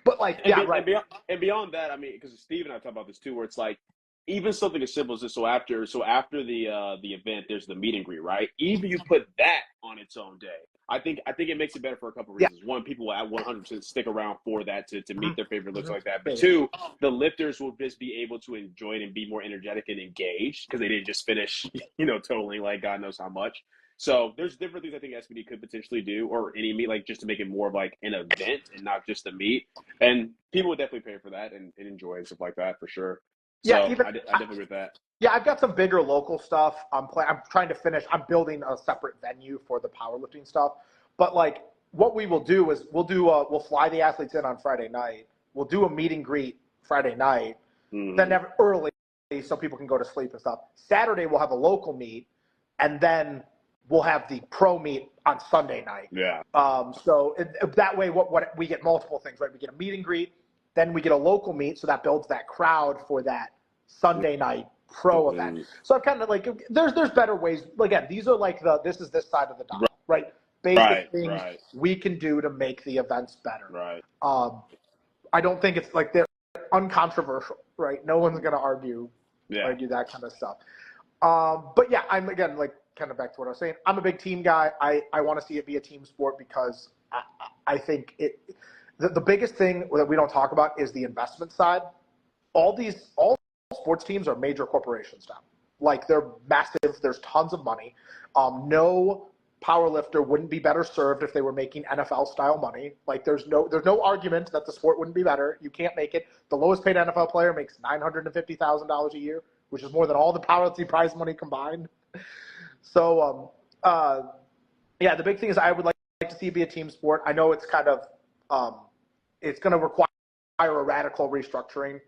but like, and beyond that, I mean, because Steve and I talk about this too, where it's like, even something as simple as this. So after the event, there's the meet and greet, right? Even you put that on its own day, I think it makes it better for a couple of reasons. One, people will at 100% stick around for that to meet their favorite looks like that. But two, the lifters will just be able to enjoy it and be more energetic and engaged because they didn't just finish, totaling like God knows how much. So there's different things I think SPD could potentially do, or any meet, like just to make it more of like an event and not just a meet. And people would definitely pay for that and enjoy and stuff like that for sure. So I definitely agree with that. Yeah, I've got some bigger local stuff. I'm trying to finish. I'm building a separate venue for the powerlifting stuff. But like, what we will do is we'll fly the athletes in on Friday night. We'll do a meet and greet Friday night, then early so people can go to sleep and stuff. Saturday we'll have a local meet, and then we'll have the pro meet on Sunday night. Yeah. So that way, what we get multiple things, right? We get a meet and greet, then we get a local meet, so that builds that crowd for that Sunday night pro event. So I'm kind of like, there's better ways. Again, these are like this is this side of the dial, right? Basic things we can do to make the events better. Right. I don't think it's like they're uncontroversial, right? No one's going to argue that kind of stuff. But yeah, I'm again like kind of back to what I was saying. I'm a big team guy. I want to see it be a team sport because I think the biggest thing that we don't talk about is the investment side. All sports teams are major corporations now. Like they're massive. There's tons of money. No power lifter wouldn't be better served if they were making NFL style money. Like there's no argument that the sport wouldn't be better. You can't make it. The lowest paid NFL player makes $950,000 a year, which is more than all the powerlifting prize money combined. So, the big thing is I would like to see it be a team sport. I know it's kind of, it's going to require a radical restructuring.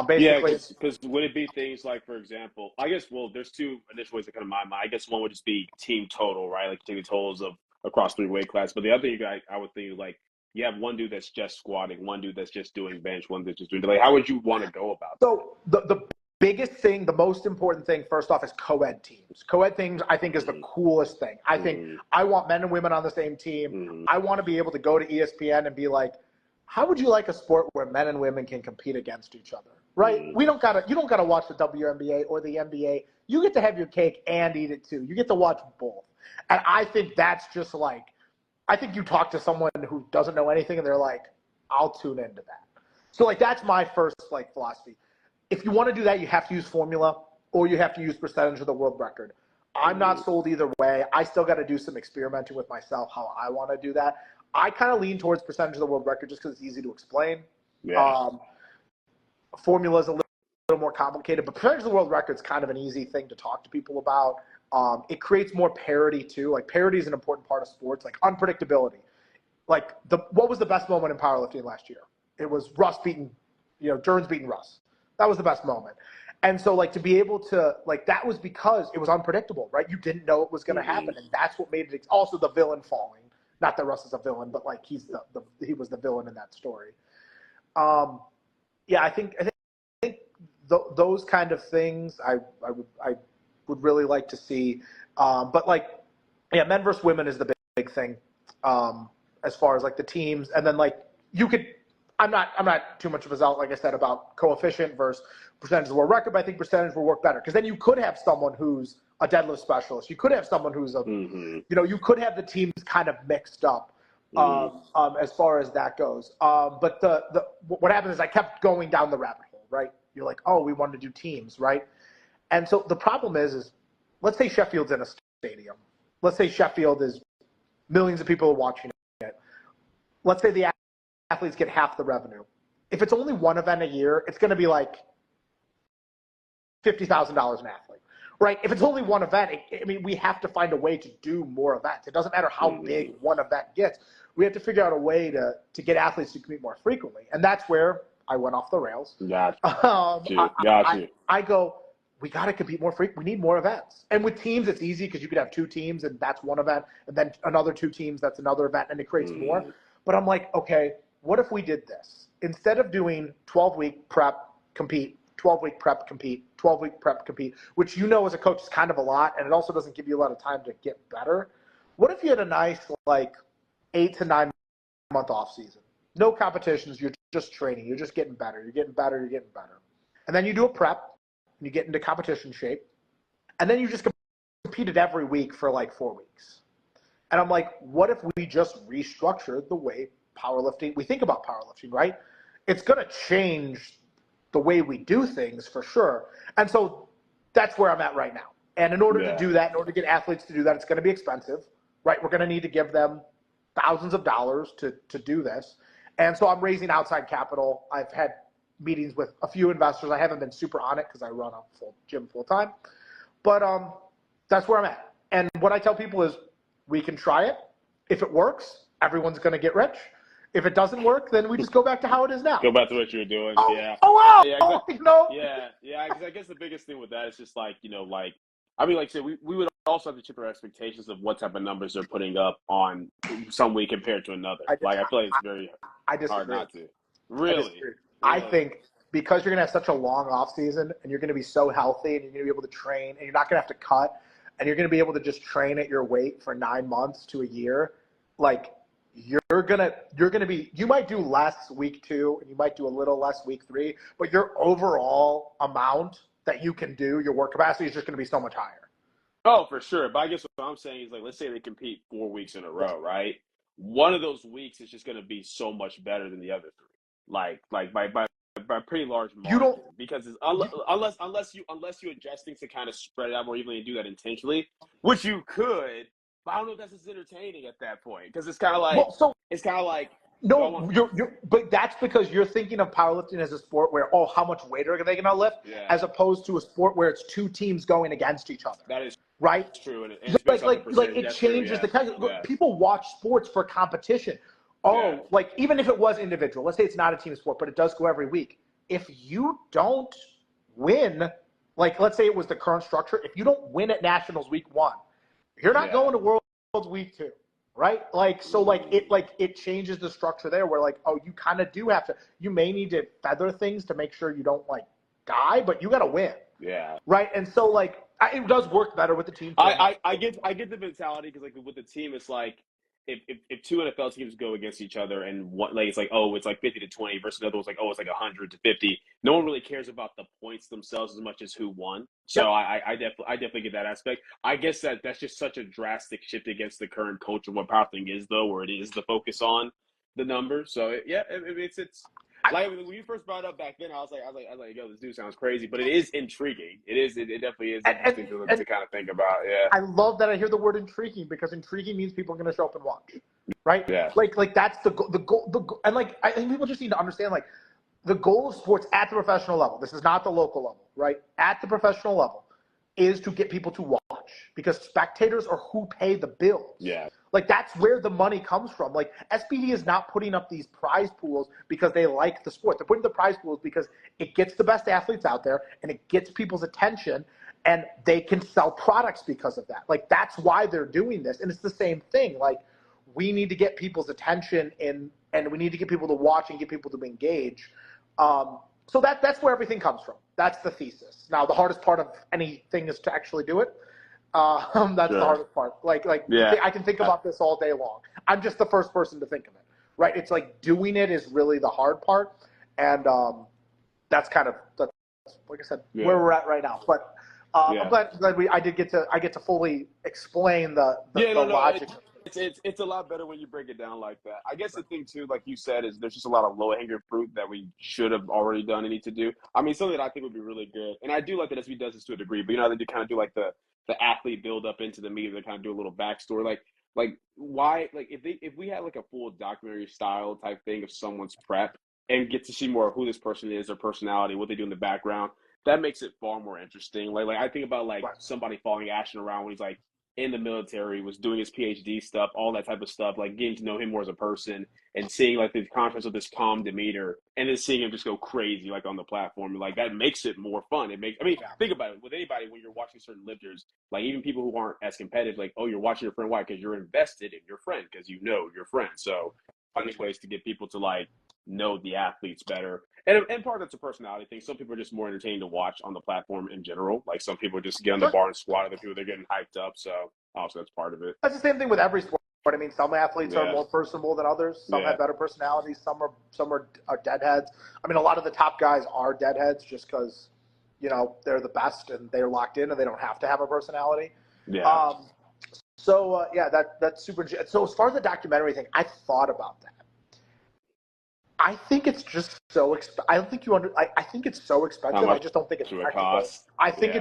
Basically, because would it be things like, for example, I guess, there's two initial ways that come to my mind. I guess one would just be team total, right? Like taking totals of across 3 weight classes. But the other thing I would think like you have one dude that's just squatting, one dude that's just doing bench, one that's just doing like how would you want to go about that? So the biggest thing, the most important thing, first off, is co-ed teams. Co-ed teams, I think, is the coolest thing. I think I want men and women on the same team. I want to be able to go to ESPN and be like, how would you like a sport where men and women can compete against each other? Right? You don't gotta watch the WNBA or the NBA. You get to have your cake and eat it too. You get to watch both. And I think that's just like, I think you talk to someone who doesn't know anything and they're like, I'll tune into that. So like, that's my first like philosophy. If you want to do that, you have to use formula or you have to use percentage of the world record. I'm not sold either way. I still got to do some experimenting with myself, how I want to do that. I kind of lean towards percentage of the world record just because it's easy to explain. Yeah. Formula is a little more complicated, but percentage of the world record is kind of an easy thing to talk to people about. It creates more parity too. Like parity is an important part of sports, like unpredictability. Like what was the best moment in powerlifting last year? It was Russ beating, Jerns beating Russ. That was the best moment. And so like to be able to like that was because it was unpredictable, right? You didn't know it was going to happen, and that's what made it. Also, the villain falling. Not that Russ is a villain, but like he was the villain in that story. I think those kind of things I would really like to see. But men versus women is the big thing as far as like the teams, and then like you could. I'm not too much of a zealot, like I said, about coefficient versus percentage of the world record, but I think percentage will work better because then you could have someone who's a deadlift specialist. You could have someone who's you could have the teams kind of mixed up as far as that goes. But what happens is I kept going down the rabbit hole, right? You're like, oh, we want to do teams, right? And so the problem is let's say Sheffield's in a stadium. Let's say Sheffield is millions of people are watching it. Let's say the athletes get half the revenue. If it's only one event a year, it's going to be like $50,000 an athlete, right? If it's only one event, we have to find a way to do more events. It doesn't matter how big one event gets. We have to figure out a way to get athletes to compete more frequently. And that's where I went off the rails. Gotcha. I go, we got to compete more frequently. We need more events. And with teams, it's easy because you could have 2 teams and that's one event, and then another 2 teams, that's another event, and it creates more. But I'm like, okay, what if we did this? Instead of doing 12-week prep, compete, 12-week prep, compete, 12-week prep, compete, which as a coach is kind of a lot, and it also doesn't give you a lot of time to get better. What if you had a nice, 8 to 9 month off season? No competitions, you're just training, you're just getting better, you're getting better, you're getting better. And then you do a prep, and you get into competition shape, and then you just competed every week for 4 weeks. And I'm like, what if we just restructured the way we think about powerlifting, right? It's going to change the way we do things for sure. And so that's where I'm at right now. And in order to do that, in order to get athletes to do that, it's going to be expensive, right? We're going to need to give them thousands of dollars to do this. And so I'm raising outside capital. I've had meetings with a few investors. I haven't been super on it because I run a full gym full time. But that's where I'm at. And what I tell people is we can try it. If it works, everyone's going to get rich. If it doesn't work, then we just go back to how it is now. Go back to what you were doing. Oh, yeah. Oh, wow. Yeah, exactly. Yeah. Because I guess the biggest thing with that is just like I said, we would also have to temper expectations of what type of numbers they're putting up on some week compared to another. I feel like it's very hard not to. Really? I think because you're going to have such a long off season and you're going to be so healthy and you're going to be able to train and you're not going to have to cut and you're going to be able to just train at your weight for 9 months to a year, like you might do less week 2 and you might do a little less week 3, but your overall amount that you can do, your work capacity is just going to be so much higher. Oh, for sure. But I guess what I'm saying is, like, let's say they compete 4 weeks in a row, right? One of those weeks is just going to be so much better than the other 3, like by a pretty large margin. You don't, because it's, unless you adjust things to kind of spread it out more evenly and do that intentionally, which you could. But I don't know if that's as entertaining at that point because it's kind of like no, but that's because you're thinking of powerlifting as a sport where, how much weight are they going to lift, as opposed to a sport where it's 2 teams going against each other. That is right. It's true, and it changes the kind of people watch sports for competition. Like even if it was individual, let's say it's not a team sport, but it does go every week. If you don't win, like let's say it was the current structure, if you don't win at Nationals week 1, you're not going to Worlds week 2. Right? It changes the structure there where you kind of do have to, you may need to feather things to make sure you don't die, but you got to win. Yeah. Right. And so it does work better with the team. I get the mentality because with the team, it's like if 2 NFL teams go against each other and one, it's 50-20 versus another one's it's 100-50. No one really cares about the points themselves as much as who won. So I definitely get that aspect. I guess that's just such a drastic shift against the current culture of what powerlifting is, though, where it is the focus on the numbers. So it's when you first brought it up back then, I was like, yo, this dude sounds crazy, but it is intriguing. It definitely is interesting to kind of think about. Yeah. I love that I hear the word intriguing because intriguing means people are going to show up and watch, right? Yeah. That's the goal. And I think people just need to understand the goal of sports at the professional level. This is not the local level, right? At the professional level is to get people to watch because spectators are who pay the bills. Yeah. That's where the money comes from. SBD is not putting up these prize pools because they like the sport. They're putting the prize pools because it gets the best athletes out there and it gets people's attention and they can sell products because of that. That's why they're doing this. And it's the same thing. We need to get people's attention and we need to get people to watch and get people to engage. So that's where everything comes from. That's the thesis. Now, the hardest part of anything is to actually do it. That's the hardest part. I can think about this all day long. I'm just the first person to think of it, right? It's doing it is really the hard part, and that's like I said, where we're at right now. But I'm glad I get to fully explain the logic. It's a lot better when you break it down like that. I guess the thing too, like you said, is there's just a lot of low-hanging fruit that we should have already done and need to do. I mean, something that I think would be really good, and I do like that SB does this to a degree, but they do kind of do the athlete build up into the media. They kind of do a little backstory, why, if we had a full documentary style type thing of someone's prep and get to see more of who this person is, their personality, what they do in the background, that makes it far more interesting. I think about somebody following Ashton around when he's in the military, was doing his PhD stuff, all that type of stuff, getting to know him more as a person and seeing the contrast of this calm demeanor and then seeing him just go crazy on the platform. That makes it more fun. Think about it with anybody when you're watching certain lifters, even people who aren't as competitive, you're watching your friend. Why? Because you're invested in your friend because you know your friend. So finding ways to get people to know the athletes better. And part of that's a personality thing. Some people are just more entertaining to watch on the platform in general. Some people just get on the bar and squat. Other people, they're getting hyped up. So also that's part of it. That's the same thing with every sport. I mean, some athletes are more personable than others. Some have better personalities. Some are deadheads. I mean, a lot of the top guys are deadheads just because, they're the best and they're locked in and they don't have to have a personality. Yeah. That's super. So as far as the documentary thing, I thought about that. I think it's just so I don't think I think it's so expensive. I just don't think it's practical. I think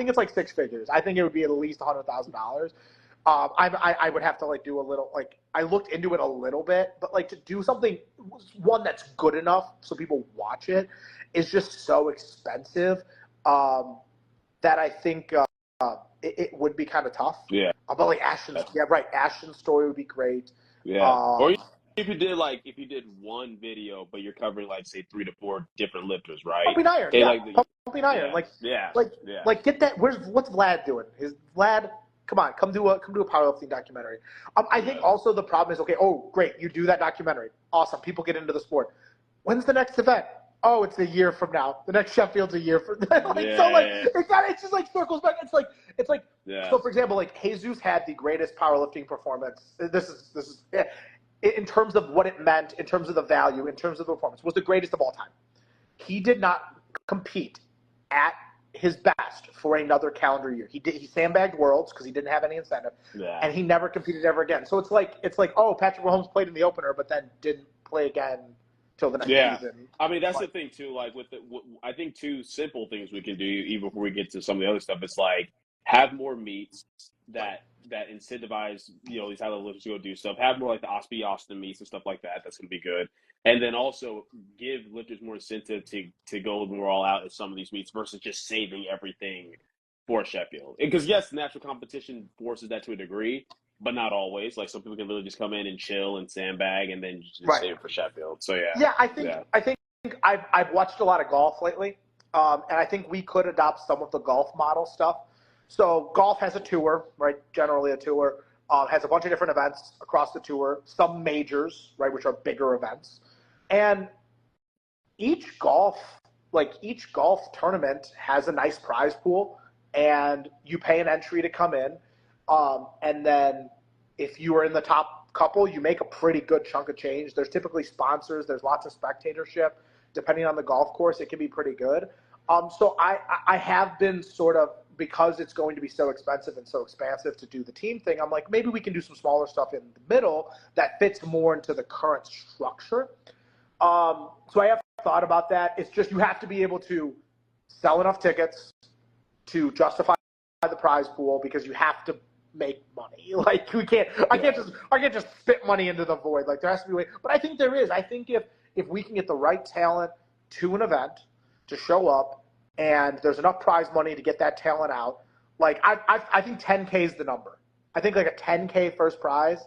it's 6 figures. I think it would be at least $100,000. I would have to do a little I looked into it a little bit, but to do something one that's good enough so people watch it is just so expensive that I think it would be kind of tough. Yeah. But Ashton's Ashton's story would be great. Yeah. Or if you did one video, but you're covering say 3 to 4 different lifters, right? Pumping iron, pumping iron. Get that. What's Vlad doing? Is Vlad Come on, come do a powerlifting documentary. I think also the problem is, okay, oh, great, you do that documentary. Awesome. People get into the sport. When's the next event? Oh, it's a year from now. The next Sheffield's a year from now. It's just like circles back. It's like so for example, like Jesus had the greatest powerlifting performance. This is in terms of what it meant, in terms of the value, in terms of the performance, was the greatest of all time. He did not compete at his best for another calendar year. He sandbagged Worlds because he didn't have any incentive, and he never competed ever again. So it's like oh, Patrick Mahomes played in the opener, but then didn't play again till the next season. I mean, that's the thing too. Like I think two simple things we can do even before we get to some of the other stuff. It's like have more meets that incentivize these high level lifters to go do stuff. Have more like the Austin meets and stuff like that. That's gonna be good. And then also give lifters more incentive to go more all out at some of these meets versus just saving everything for Sheffield. Because yes, natural competition forces that to a degree, but not always. Like some people can really just come in and chill and sandbag and then just save it for Sheffield. So I think I've watched a lot of golf lately, and I think we could adopt some of the golf model stuff. So golf has a tour, right? Generally a tour. Has a bunch of different events across the tour, some majors, right, which are bigger events. And each golf tournament has a nice prize pool, and you pay an entry to come in. And then if you are in the top couple, you make a pretty good chunk of change. There's typically sponsors. There's lots of spectatorship. Depending on the golf course, it can be pretty good. So I have been sort of, because it's going to be so expensive and so expansive to do the team thing, I'm like, maybe we can do some smaller stuff in the middle that fits more into the current structure. So I have thought about that. It's just you have to be able to sell enough tickets to justify the prize pool because you have to make money. Like I can't just spit money into the void. Like there has to be a way. But I think there is. I think if we can get the right talent to an event to show up, and there's enough prize money to get that talent out, like I think 10K is the number. I think like a 10K first prize.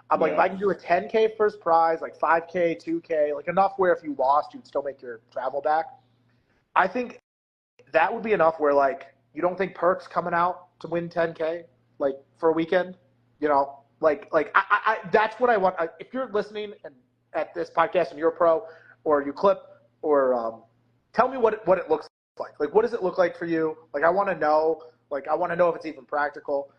I'm like, if I can do a 10K first prize, like 5K, 2K, like enough where if you lost, you'd still make your travel back. I think that would be enough where like you don't think Perk's coming out to win 10K like for a weekend, like that's what I want. If you're listening and at this podcast and you're a pro or you clip or tell me what it looks like. Like, what does it look like for you? Like, I want to know. Like, I want to know if it's even practical.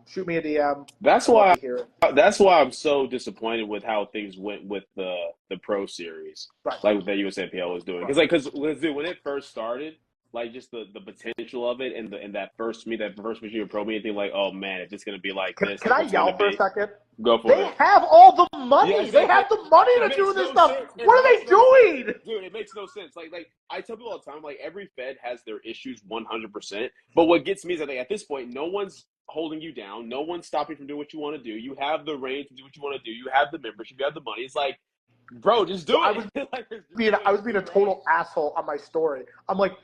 Shoot me a DM. That's why I'm so disappointed with how things went with the Pro Series, like that USAPL was doing. Because when it first started, like just the potential of it and that first Michigan Pro meet, thing, like, oh man, it's just gonna be like this. Can I yell for a second? Go for it. They have all the money. Yes, they have the money to do this stuff. What are they doing? Dude, it makes no sense. Like I tell people all the time, like every Fed has their issues 100%. But what gets me is that at this point, no one's holding you down. No one's stopping you from doing what you want to do. You have the range to do what you want to do. You have the membership. You have the money. It's like, bro, just do it. I was being a total asshole on my story. I'm like,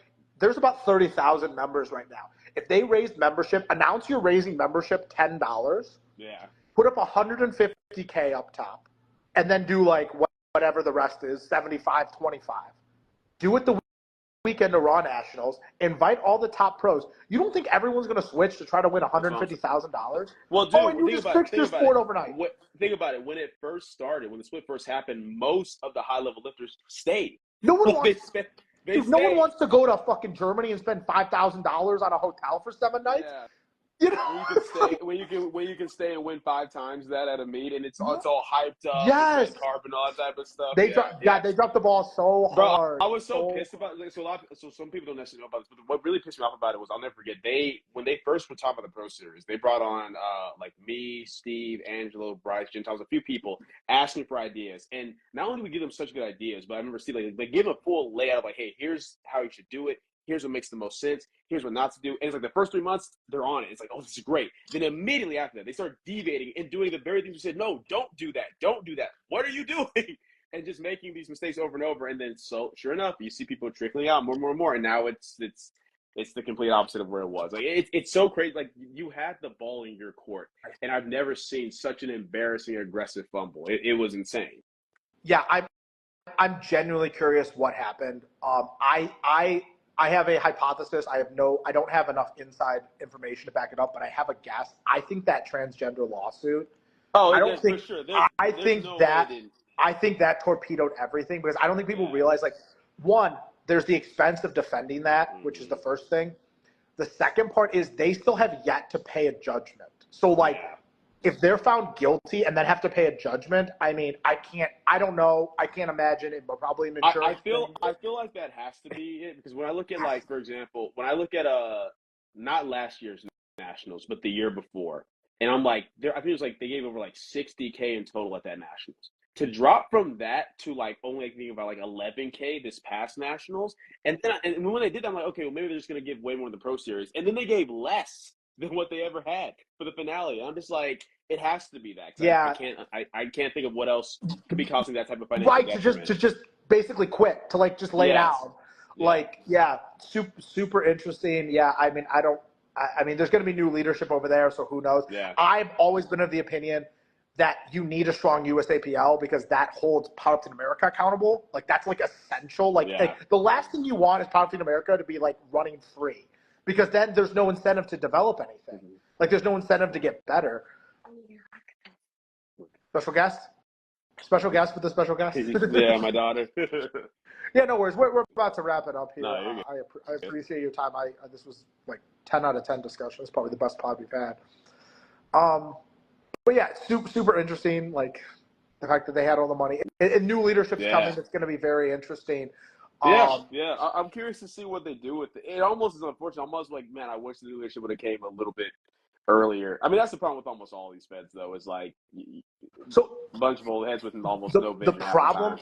there's about 30,000 members right now. If they raised membership, announce you're raising membership $10. Yeah. Put up $150K up top, and then do like whatever the rest is, 75-25. Do it the weekend to Raw Nationals. Invite all the top pros. You don't think everyone's going to switch to try to win $150,000? Well, dude, and you just fixed your sport overnight. Think about it. When it first started, when the split first happened, most of the high-level lifters stayed. No one wants. No one wants to go to fucking Germany and spend $5,000 on a hotel for 7 nights. Yeah. You know? When you can stay and win 5 times that at a meet, and it's all hyped up. Yes. Carb and all that type of stuff. They dropped the ball so hard. I was so pissed about it. So some people don't necessarily know about this, but what really pissed me off about it was, I'll never forget, when they first were talking about the Pro Series, they brought on like me, Steve, Angelo, Bryce, Gentiles, a few people asking for ideas. And not only do we give them such good ideas, but I remember Steve, like, they give a full layout of like, hey, here's how you should do it. Here's what makes the most sense. Here's what not to do. And it's like the first 3 months, they're on it. It's like, oh, this is great. Then immediately after that, they start deviating and doing the very things you said, no, don't do that. Don't do that. What are you doing? And just making these mistakes over and over. And then, so sure enough, you see people trickling out more and more and more. And now it's the complete opposite of where it was. Like it's so crazy. Like you had the ball in your court, and I've never seen such an embarrassing, aggressive fumble. It was insane. Yeah, I'm genuinely curious what happened. I have a hypothesis. I don't have enough inside information to back it up, but I have a guess. I think that transgender lawsuit. Oh, I don't think. for sure. I think no that. way I think that torpedoed everything because I don't think people realize, like, one, there's the expense of defending that, which is the first thing. The second part is they still have yet to pay a judgment. So, like, if they're found guilty and then have to pay a judgment, I mean, I don't know. I can't imagine it, but probably an insurance I feel like that has to be it because when I look at, like, for example, when I look at not last year's Nationals, but the year before, and I'm like, I think it was like they gave over like $60K in total at that Nationals. To drop from that to like only thinking about like $11K this past Nationals, and then and when they did that, I'm like, okay, well maybe they're just gonna give way more in the Pro Series, and then they gave less than what they ever had for the finale. I'm just like, it has to be that. Yeah, I can't think of what else could be causing that type of financial detriment. To just basically quit, to like just lay down. Like, super interesting. Yeah, I mean, I mean, there's going to be new leadership over there, so who knows? Yeah. I've always been of the opinion that you need a strong USAPL because that holds Powerlifting America accountable. Like, that's like essential. Like, the last thing you want is Powerlifting America to be like running free because then there's no incentive to develop anything. Mm-hmm. Like, there's no incentive to get better. Special guest? Special guest with the special guest? Yeah, my daughter. Yeah, no worries. We're about to wrap it up here. No, I appreciate your time. This was like 10 out of 10 discussion. It's probably the best pod we've had. But yeah, super interesting. Like the fact that they had all the money and new leadership's coming. It's going to be very interesting. I'm curious to see what they do with it. It almost is unfortunate. Almost like, man, I wish the new leadership would have came a little bit earlier. I mean, that's the problem with almost all these feds, though. Is like a bunch of old heads with almost no vision. The problem,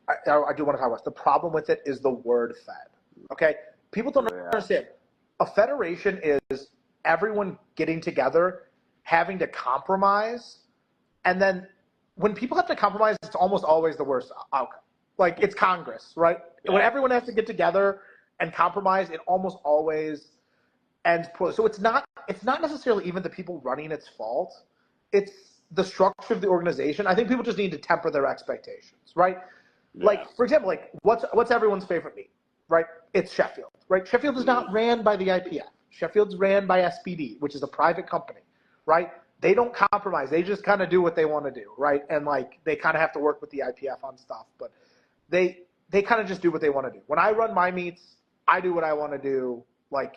I do want to talk about. The problem with it is the word fed. Okay, people don't understand. A federation is everyone getting together, having to compromise, and then when people have to compromise, it's almost always the worst outcome. Like, it's Congress, right? Yeah. When everyone has to get together and compromise, it almost always ends poorly. So it's not necessarily even the people running its fault. It's the structure of the organization. I think people just need to temper their expectations, right? Yeah. Like, for example, like what's everyone's favorite meet, right? It's Sheffield, right? Sheffield is not ran by the IPF. Sheffield's ran by SPD, which is a private company, right? They don't compromise. They just kind of do what they want to do, right? And like they kind of have to work with the IPF on stuff, but they kind of just do what they want to do. When I run my meets, I do what I want to do. Like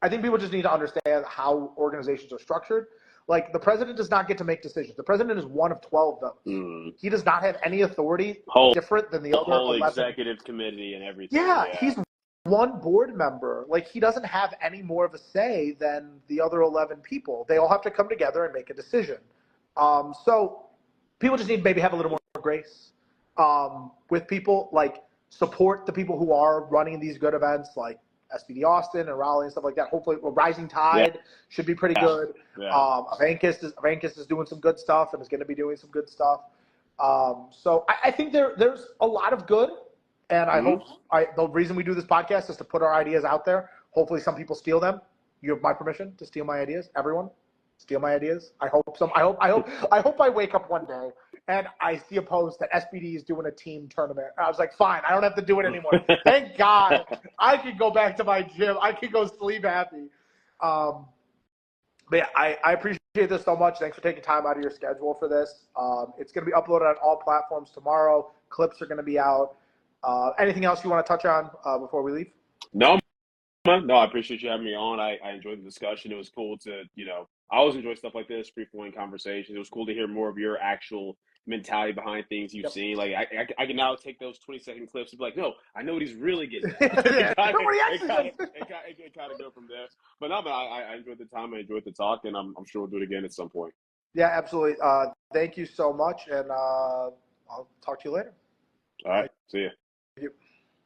I think people just need to understand how organizations are structured. Like, the president does not get to make decisions. The president is one of 12 votes. Mm. He does not have any authority different than the other whole 11. Executive committee and everything. Yeah, he's one board member. Like, he doesn't have any more of a say than the other 11 people. They all have to come together and make a decision. So people just need to maybe have a little more grace with people. Like, support the people who are running these good events, like SPD Austin and Raleigh and stuff like that. Hopefully, Rising Tide should be pretty good. Yeah. Avankis is doing some good stuff and is going to be doing some good stuff. So I think there's a lot of good, and I hope the reason we do this podcast is to put our ideas out there. Hopefully, some people steal them. You have my permission to steal my ideas. Everyone, steal my ideas. I hope I wake up one day and I see a post that SPD is doing a team tournament. I was like, fine, I don't have to do it anymore. Thank God. I can go back to my gym. I can go sleep happy. But yeah, I appreciate this so much. Thanks for taking time out of your schedule for this. It's going to be uploaded on all platforms tomorrow. Clips are going to be out. Anything else you want to touch on before we leave? No, I appreciate you having me on. I enjoyed the discussion. It was cool to, I always enjoy stuff like this, free-flowing conversations. It was cool to hear more of your actual mentality behind things you've seen. Like, I can now take those 20-second clips and be like, no, I know what he's really getting at. It kind of go from there. But no, I enjoyed the time. I enjoyed the talk, and I'm sure we'll do it again at some point. Yeah, absolutely. Thank you so much, and I'll talk to you later. All right. See you. Thank you.